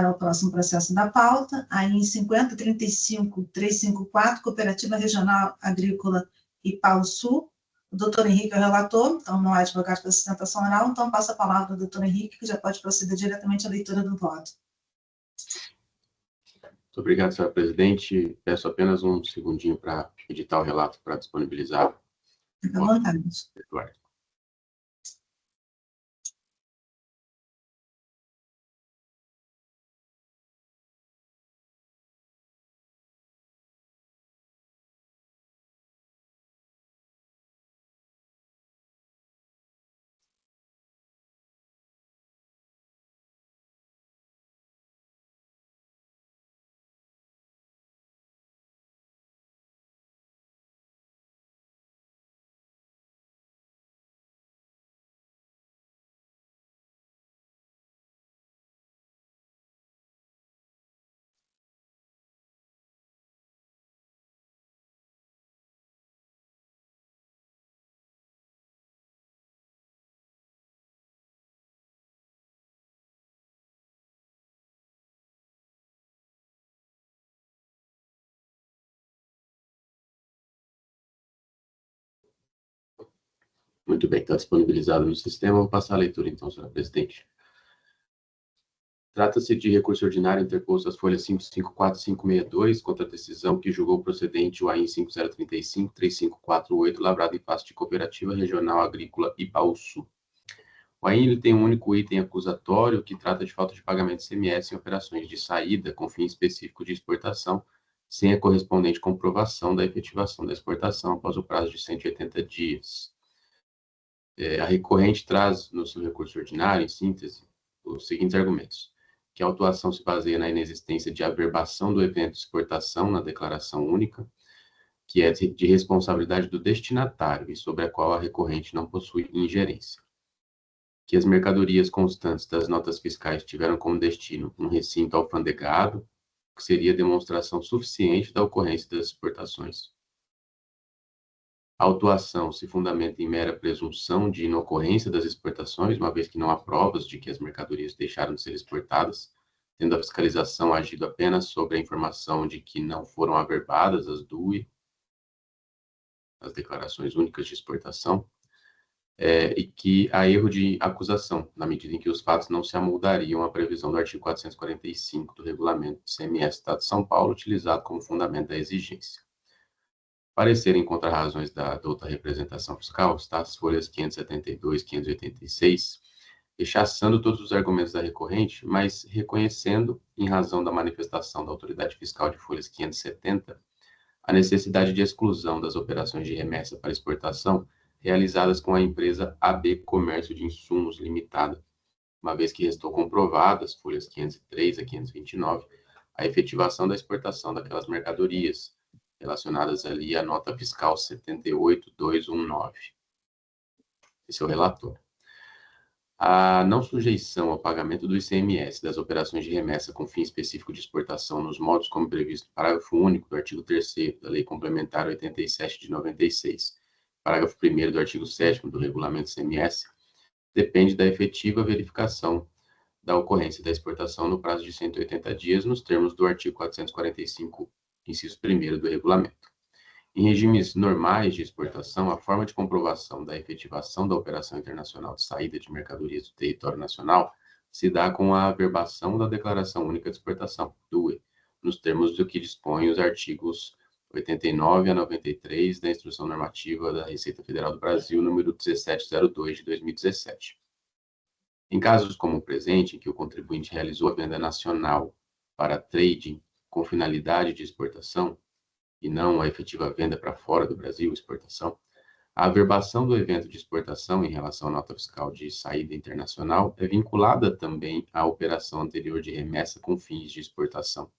ao próximo processo da pauta, aí em 50.35.354, Cooperativa Regional Agrícola Ipauçu. O doutor Henrique é o relator, então não há advogado para sustentação oral, então passa a palavra ao doutor Henrique, que já pode proceder diretamente à leitura do voto. Muito obrigado, senhora presidente. Peço apenas um segundinho para editar o relato para disponibilizar. Fique à vontade. Eduardo. Muito bem, está disponibilizado no sistema. Vou passar a leitura, então, senhora presidente. Trata-se de recurso ordinário interposto às folhas 554 e 562 contra a decisão que julgou procedente o AIN 5035-3548, lavrado em face de Cooperativa Regional Agrícola Ipauçu. O AIN ele tem um único item acusatório que trata de falta de pagamento de ICMS em operações de saída com fim específico de exportação, sem a correspondente comprovação da efetivação da exportação após o prazo de 180 dias. A recorrente traz no seu recurso ordinário, em síntese, os seguintes argumentos: que a autuação se baseia na inexistência de averbação do evento de exportação na declaração única, que é de responsabilidade do destinatário e sobre a qual a recorrente não possui ingerência. Que as mercadorias constantes das notas fiscais tiveram como destino um recinto alfandegado, que seria demonstração suficiente da ocorrência das exportações. A autuação se fundamenta em mera presunção de inocorrência das exportações, uma vez que não há provas de que as mercadorias deixaram de ser exportadas, tendo a fiscalização agido apenas sobre a informação de que não foram averbadas as DUI, as declarações únicas de exportação, e que há erro de acusação, na medida em que os fatos não se amoldariam à previsão do artigo 445 do Regulamento do CMS do Estado de São Paulo, utilizado como fundamento da exigência. Parecerem contra razões da douta representação fiscal, está as folhas 572 e 586, rechaçando todos os argumentos da recorrente, mas reconhecendo, em razão da manifestação da autoridade fiscal de folhas 570, a necessidade de exclusão das operações de remessa para exportação realizadas com a empresa AB Comércio de Insumos Limitada, uma vez que restou comprovada, as folhas 503 a 529, a efetivação da exportação daquelas mercadorias, relacionadas ali à nota fiscal 78219. Esse é o relator. A não sujeição ao pagamento do ICMS das operações de remessa com fim específico de exportação nos modos como previsto no parágrafo único do artigo 3º da Lei Complementar 87 de 96, parágrafo 1º do artigo 7º do Regulamento CMS, depende da efetiva verificação da ocorrência da exportação no prazo de 180 dias, nos termos do artigo 445, inciso 1º do regulamento. Em regimes normais de exportação, a forma de comprovação da efetivação da operação internacional de saída de mercadorias do território nacional se dá com a averbação da Declaração Única de Exportação, DUE, nos termos do que dispõem os artigos 89 a 93 da Instrução Normativa da Receita Federal do Brasil, número 1702 de 2017. Em casos como o presente, em que o contribuinte realizou a venda nacional para trading com finalidade de exportação, e não a efetiva venda para fora do Brasil, exportação, a averbação do evento de exportação em relação à nota fiscal de saída internacional é vinculada também à operação anterior de remessa com fins de exportação,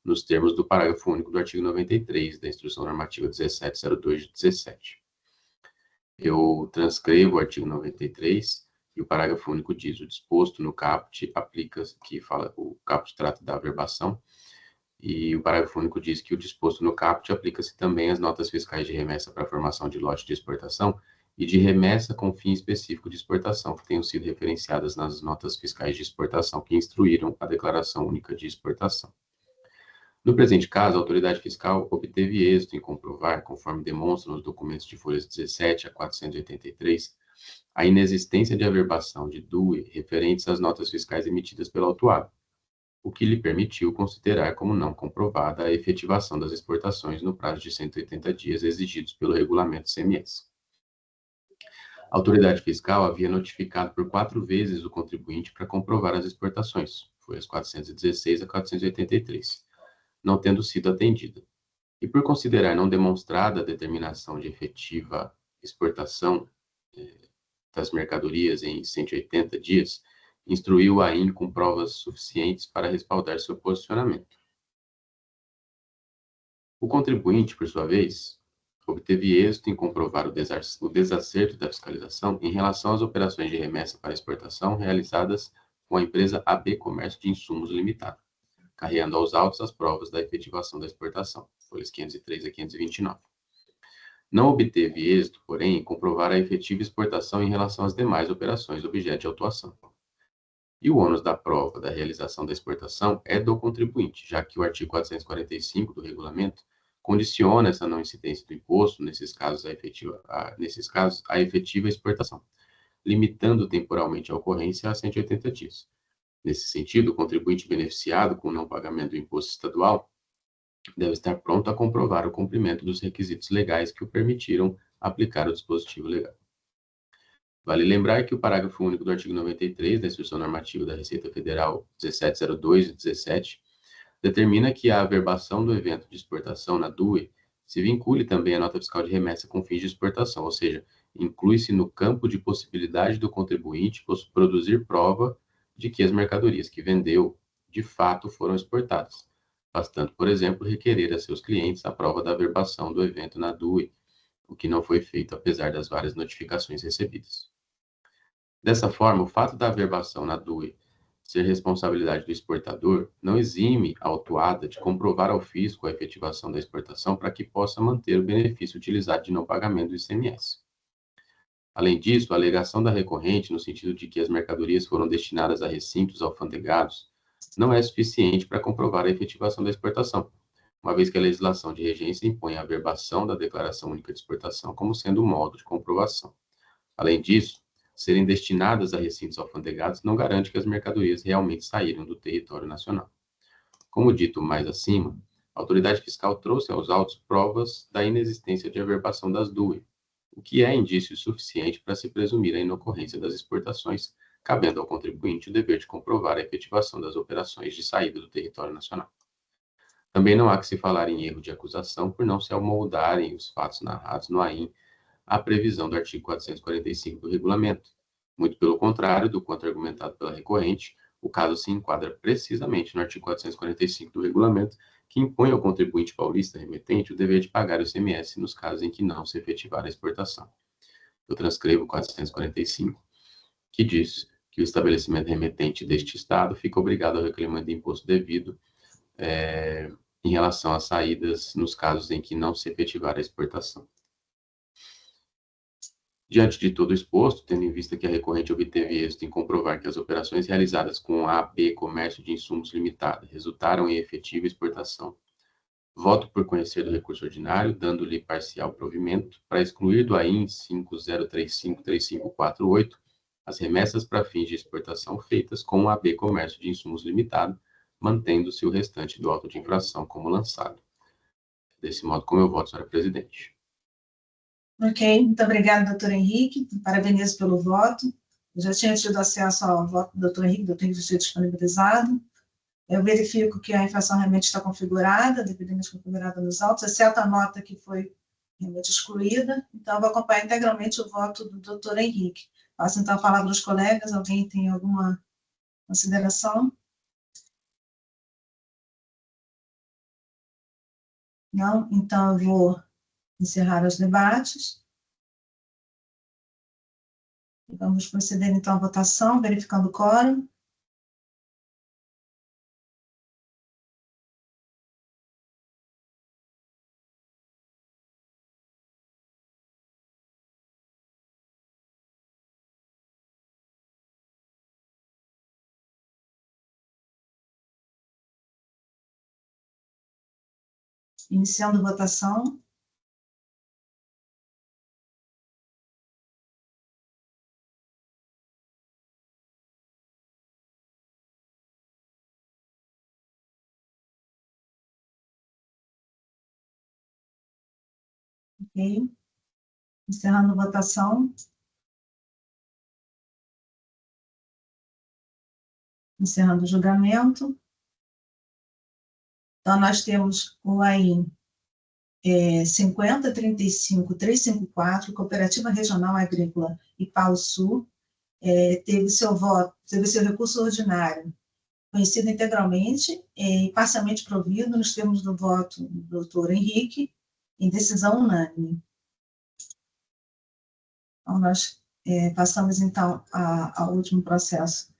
nos termos do parágrafo único do artigo 93 da Instrução Normativa 1702 de 17. Eu transcrevo o artigo 93 e o parágrafo único diz: o disposto no caput aplica-se, que fala, o caput trata da averbação, e o parágrafo único diz que o disposto no caput aplica-se também às notas fiscais de remessa para a formação de lote de exportação e de remessa com fim específico de exportação, que tenham sido referenciadas nas notas fiscais de exportação que instruíram a Declaração Única de Exportação. No presente caso, a autoridade fiscal obteve êxito em comprovar, conforme demonstram os documentos de folhas 17 a 483, a inexistência de averbação de DUE referentes às notas fiscais emitidas pelo autuado, o que lhe permitiu considerar como não comprovada a efetivação das exportações no prazo de 180 dias exigidos pelo regulamento CMS. A autoridade fiscal havia notificado por 4 vezes o contribuinte para comprovar as exportações, folhas 416 a 483, não tendo sido atendida. E por considerar não demonstrada a determinação de efetiva exportação das mercadorias em 180 dias, instruiu o AIN com provas suficientes para respaldar seu posicionamento. O contribuinte, por sua vez, obteve êxito em comprovar o desacerto da fiscalização em relação às operações de remessa para exportação realizadas com a empresa AB Comércio de Insumos Limitada, carreando aos autos as provas da efetivação da exportação, folhas 503 a 529. Não obteve êxito, porém, em comprovar a efetiva exportação em relação às demais operações objeto de autuação. E o ônus da prova da realização da exportação é do contribuinte, já que o artigo 445 do regulamento condiciona essa não incidência do imposto, nesses casos, a efetiva exportação, limitando temporalmente a ocorrência a 180 dias. Nesse sentido, o contribuinte beneficiado com o não pagamento do imposto estadual deve estar pronto a comprovar o cumprimento dos requisitos legais que o permitiram aplicar o dispositivo legal. Vale lembrar que o parágrafo único do artigo 93 da Instrução Normativa da Receita Federal 1702 e 17 determina que a averbação do evento de exportação na DUE se vincule também à nota fiscal de remessa com fins de exportação, ou seja, inclui-se no campo de possibilidade do contribuinte produzir prova de que as mercadorias que vendeu, de fato, foram exportadas, bastando, por exemplo, requerer a seus clientes a prova da averbação do evento na DUE, o que não foi feito apesar das várias notificações recebidas. Dessa forma, o fato da averbação na DUE ser responsabilidade do exportador não exime a autuada de comprovar ao fisco a efetivação da exportação para que possa manter o benefício utilizado de não pagamento do ICMS. Além disso, a alegação da recorrente, no sentido de que as mercadorias foram destinadas a recintos alfandegados, não é suficiente para comprovar a efetivação da exportação, uma vez que a legislação de regência impõe a averbação da Declaração Única de Exportação como sendo o modo de comprovação. Além disso, serem destinadas a recintos alfandegados não garante que as mercadorias realmente saíram do território nacional. Como dito mais acima, a autoridade fiscal trouxe aos autos provas da inexistência de averbação das DUE, o que é indício suficiente para se presumir a inocorrência das exportações, cabendo ao contribuinte o dever de comprovar a efetivação das operações de saída do território nacional. Também não há que se falar em erro de acusação por não se amoldarem os fatos narrados no AIM à previsão do artigo 445 do regulamento. Muito pelo contrário do quanto argumentado pela recorrente, o caso se enquadra precisamente no artigo 445 do regulamento, que impõe ao contribuinte paulista remetente o dever de pagar o ICMS nos casos em que não se efetivar a exportação. Eu transcrevo o 445, que diz que o estabelecimento remetente deste Estado fica obrigado ao recolhimento de imposto devido em relação às saídas nos casos em que não se efetivar a exportação. Diante de todo o exposto, tendo em vista que a recorrente obteve êxito em comprovar que as operações realizadas com a AB Comércio de Insumos Limitada resultaram em efetiva exportação, voto por conhecer do recurso ordinário, dando-lhe parcial provimento, para excluir do AIN 50353548 as remessas para fins de exportação feitas com a AB Comércio de Insumos Limitada, mantendo-se o restante do auto de infração como lançado. Desse modo, como eu voto, senhora presidente. Ok, muito obrigada, doutor Henrique. Parabenizo pelo voto. Eu já tinha tido acesso ao voto do doutor Henrique já tinha disponibilizado. Eu verifico que a infração realmente está configurada, devidamente configurada nos autos, exceto a nota que foi realmente excluída. Então, eu vou acompanhar integralmente o voto do doutor Henrique. Passo, então, a palavra aos colegas. Alguém tem alguma consideração? Não? Então, eu vou encerrar os debates. Vamos proceder, então, à votação, verificando o quórum. Iniciando a votação. Ok. Encerrando a votação. Encerrando o julgamento. Então, nós temos o AIM 5035-354, Cooperativa Regional Agrícola Ipau-Sul, teve seu voto, teve seu recurso ordinário conhecido integralmente e parcialmente provido nos termos do voto do doutor Henrique, em decisão unânime. Então, nós passamos, então, ao último processo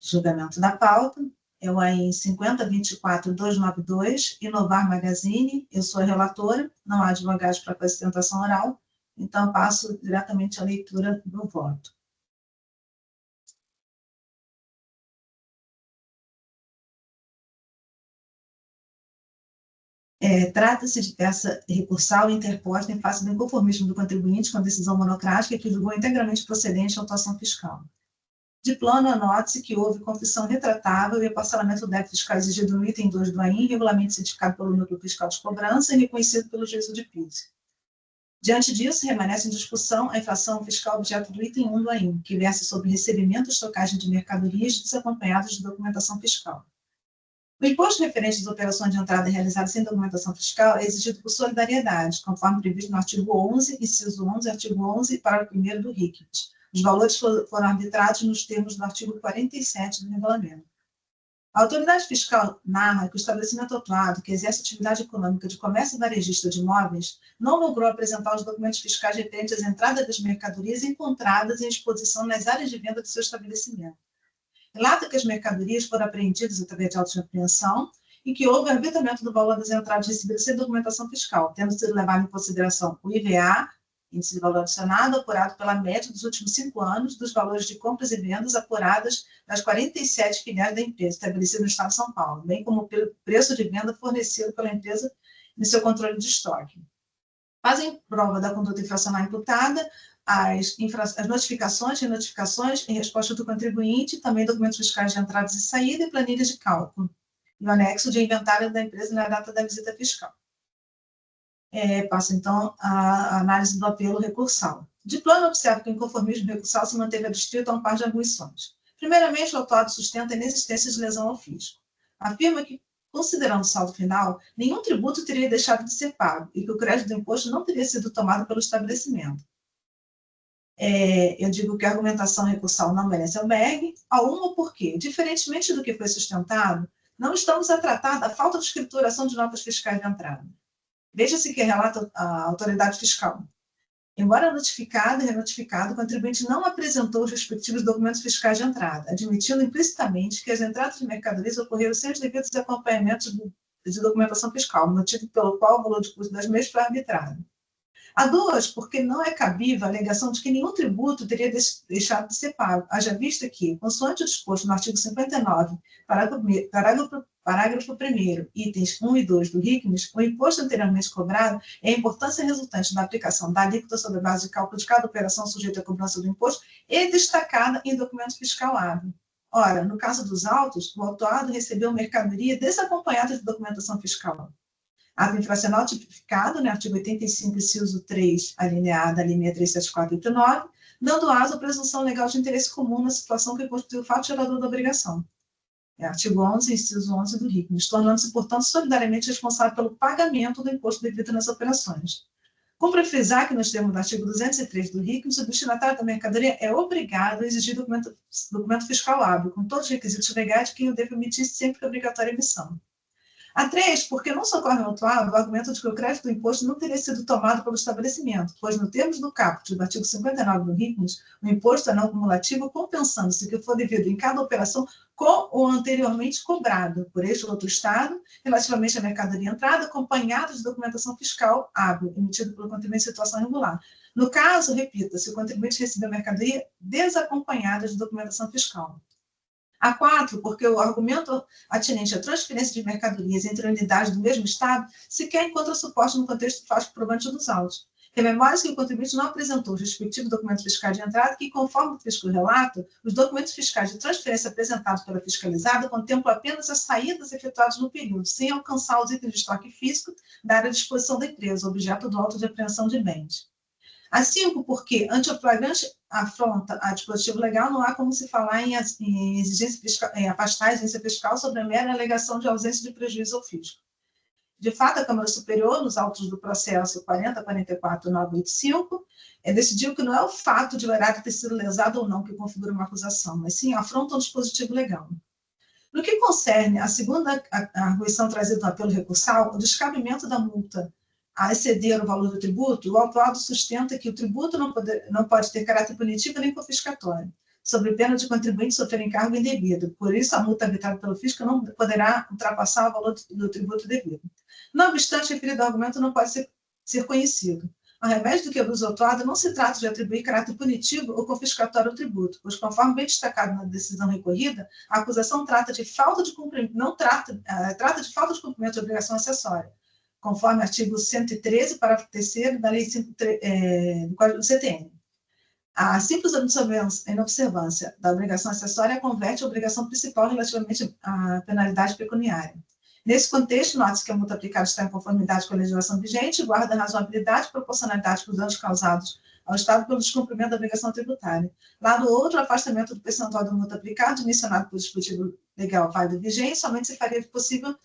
de julgamento da pauta, é o AIM 5024-292, Inovar Magazine. Eu sou a relatora, não há advogados para fazer sustentação oral, então passo diretamente à leitura do voto. Trata-se de peça recursal interposta em face do inconformismo do contribuinte com a decisão monocrática que julgou integralmente procedente a autuação fiscal. De plano, anote-se que houve confissão retratável e parcelamento do débito fiscal exigido no item 2 do AIM, regulamento certificado pelo Núcleo Fiscal de Cobrança e reconhecido pelo juízo de Pise. Diante disso, permanece em discussão a infração fiscal objeto do item 1 do AIM, que versa sobre recebimento e estocagem de mercadorias desacompanhadas de documentação fiscal. O imposto referente às operações de entrada realizadas sem documentação fiscal é exigido por solidariedade, conforme previsto no artigo 11, inciso 11, artigo 11, parágrafo 1º do RICT. Os valores foram arbitrados nos termos do artigo 47 do regulamento. A autoridade fiscal narra que o estabelecimento autuado, que exerce atividade econômica de comércio varejista de imóveis, não logrou apresentar os documentos fiscais referentes às entradas das mercadorias encontradas em exposição nas áreas de venda do seu estabelecimento. Relata que as mercadorias foram apreendidas através de autos de apreensão e que houve arbitramento do valor das entradas recebidas sem documentação fiscal, tendo sido levado em consideração o IVA, índice de valor adicionado, apurado pela média dos últimos 5 anos dos valores de compras e vendas apuradas das 47 filiais da empresa, estabelecida no Estado de São Paulo, bem como pelo preço de venda fornecido pela empresa no seu controle de estoque. Fazem prova da conduta infracional imputada as notificações, renotificações em resposta do contribuinte, também documentos fiscais de entradas e saída e planilhas de cálculo, e o anexo de inventário da empresa na data da visita fiscal. Passo, então, a análise do apelo recursal. De plano, observo que o inconformismo recursal se manteve adstrito a um par de arguições. Primeiramente, o autuado sustenta a inexistência de lesão ao fisco. Afirma que, considerando o saldo final, nenhum tributo teria deixado de ser pago e que o crédito do imposto não teria sido tomado pelo estabelecimento. Eu digo que a argumentação recursal não merece albergue, a uma porque, diferentemente do que foi sustentado, não estamos a tratar da falta de escrituração de notas fiscais de entrada. Veja-se que relata a autoridade fiscal. Embora notificado e renotificado, o contribuinte não apresentou os respectivos documentos fiscais de entrada, admitindo implicitamente que as entradas de mercadorias ocorreram sem os devidos acompanhamentos de documentação fiscal, motivo pelo qual o valor de custo das mesmas foi arbitrado. A duas, porque não é cabível a alegação de que nenhum tributo teria deixado de ser pago, haja vista que, consoante o disposto no artigo 59, parágrafo 1º, itens 1 e 2 do RICMES, o imposto anteriormente cobrado é a importância resultante da aplicação da alíquota sobre a base de cálculo de cada operação sujeita à cobrança do imposto e destacada em documento fiscal hábil. Ora, no caso dos autos, o autuado recebeu mercadoria desacompanhada de documentação fiscal. Ato infracional tipificado, artigo 85, inciso 3, alineada, linha 37489, dando aso à presunção legal de interesse comum na situação que constitui o fato gerador da obrigação. Artigo 11, inciso 11 do RICMES, tornando-se, portanto, solidariamente responsável pelo pagamento do imposto devido nas operações. Cumpre frisar que, nos termos do artigo 203 do RICMES, o destinatário da mercadoria é obrigado a exigir documento fiscal hábil, com todos os requisitos legais de quem o deve emitir sempre que obrigatória emissão. A 3, porque não socorre ao autuado o argumento de que o crédito do imposto não teria sido tomado pelo estabelecimento, pois, no termos do caput do artigo 59 do RICMES, o imposto é não cumulativo, compensando-se que for devido em cada operação com o anteriormente cobrado por este ou outro Estado, relativamente à mercadoria entrada, acompanhado de documentação fiscal hábil, emitida pelo contribuinte em situação irregular. No caso, repita, se o contribuinte recebeu a mercadoria desacompanhada de documentação fiscal. A 4, porque o argumento atinente à transferência de mercadorias entre unidades do mesmo Estado sequer encontra suporte no contexto fático probante dos autos. Rememora-se que o contribuinte não apresentou os respectivos documentos fiscais de entrada que, conforme o fisco relata, os documentos fiscais de transferência apresentados pela fiscalizada contemplam apenas as saídas efetuadas no período, sem alcançar os itens de estoque físico da área de disposição da empresa, objeto do auto de apreensão de bens. A 5, porque, ante a flagrante afronta a dispositivo legal, não há como se falar em exigência fiscal, em afastar a exigência fiscal sobre a mera alegação de ausência de prejuízo ao fisco. De fato, a Câmara Superior, nos autos do processo 40.44.985, decidiu que não é o fato de o erário ter sido lesado ou não que configura uma acusação, mas sim a afronta ao dispositivo legal. No que concerne a segunda arguição trazida no apelo recursal, o descabimento da multa a exceder o valor do tributo, o autuado sustenta que o tributo não pode ter caráter punitivo nem confiscatório, sob pena de contribuinte sofrer encargo indevido. Por isso, a multa arbitrada pelo fisco não poderá ultrapassar o valor do tributo devido. Não obstante, o referido argumento não pode ser conhecido. Ao revés do que abuso autuado, não se trata de atribuir caráter punitivo ou confiscatório ao tributo, pois, conforme bem destacado na decisão recorrida, a acusação trata de falta de cumprimento, trata de falta de cumprimento de obrigação acessória, conforme artigo 113, parágrafo 3º da Lei 5, do Código do CTN. A simples inobservância da obrigação acessória converte a obrigação principal relativamente à penalidade pecuniária. Nesse contexto, note-se que a multa aplicada está em conformidade com a legislação vigente, guarda razoabilidade e proporcionalidade para os danos causados ao Estado pelo descumprimento da obrigação tributária. Lado outro, o afastamento do percentual da multa aplicada, mencionado pelo dispositivo legal válido e vigente, somente se faria possível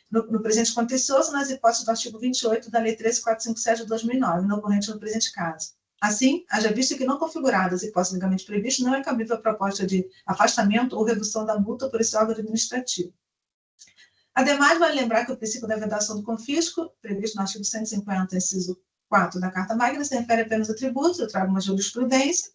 no presente contencioso, nas hipóteses do artigo 28 da Lei 13.457 de 2009, no ocorrente no presente caso. Assim, haja visto que não configuradas hipóteses legalmente previstas, não é cabível a proposta de afastamento ou redução da multa por esse órgão administrativo. Ademais, vale lembrar que o princípio da vedação do confisco, previsto no artigo 150, inciso 4 da Carta Magna, se refere apenas a tributos, eu trago uma jurisprudência.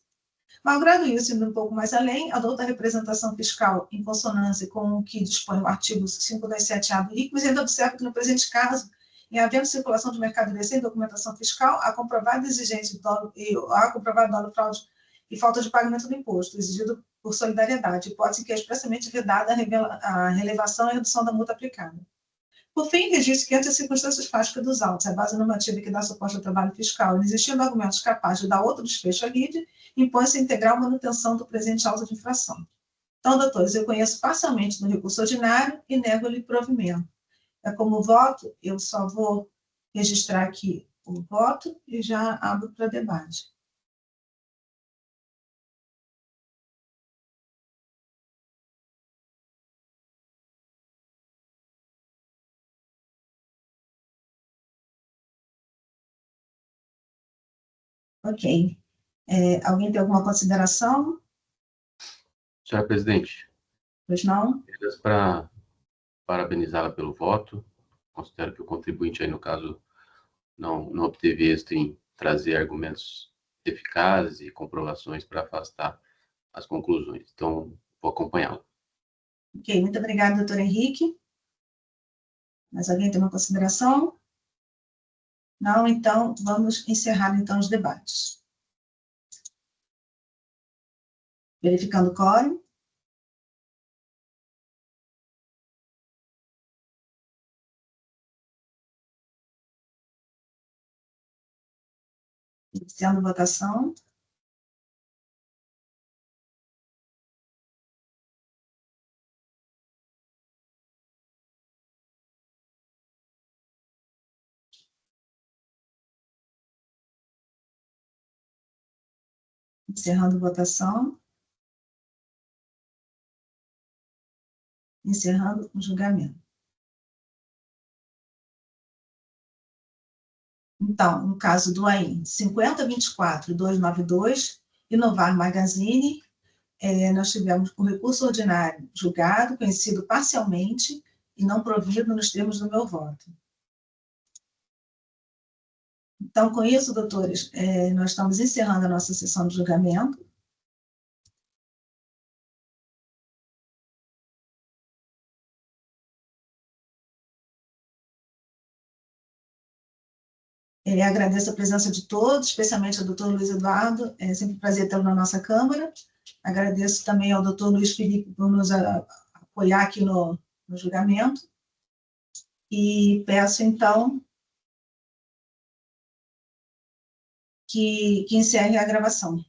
Malgrado isso, indo um pouco mais além, adota a representação fiscal em consonância com o que dispõe o artigo 527-A do RIC, mas ainda observa que, no presente caso, em havendo circulação de mercadoria sem documentação fiscal, a comprovada exigência a comprovado dolo, fraude e falta de pagamento do imposto, exigido por solidariedade, hipótese em que é expressamente vedada a relevação e redução da multa aplicada. Por fim, registro que, entre as circunstâncias fáticas dos autos, a base normativa que dá suporte ao trabalho fiscal, e existindo argumentos capazes de dar outro desfecho à lide, impõe-se a integral manutenção do presente auto de infração. Então, doutores, eu conheço parcialmente do recurso ordinário e nego-lhe provimento. Como voto, eu só vou registrar aqui o voto e já abro para debate. Ok. Alguém tem alguma consideração? Senhora presidente, Pois não? apenas para parabenizá-la pelo voto. Considero que o contribuinte aí, no caso, não obteve êxito em trazer argumentos eficazes e comprovações para afastar as conclusões. Então, vou acompanhá-la. Ok, muito obrigada, doutor Henrique. Mais alguém tem uma consideração? Não? Então, vamos encerrar, então, os debates. Verificando o quórum. Iniciando a votação. Encerrando a votação. Encerrando o julgamento. Então, no caso do AIN 5024-292, Inovar Magazine, nós tivemos o recurso ordinário julgado, conhecido parcialmente e não provido nos termos do meu voto. Então, com isso, doutores, nós estamos encerrando a nossa sessão de julgamento. Agradeço a presença de todos, especialmente ao doutor Luiz Eduardo, é sempre um prazer tê-lo na nossa Câmara. Agradeço também ao doutor Luiz Felipe por nos apoiar aqui no julgamento. E peço, então, que encerre a gravação.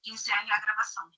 Que encerre a gravação.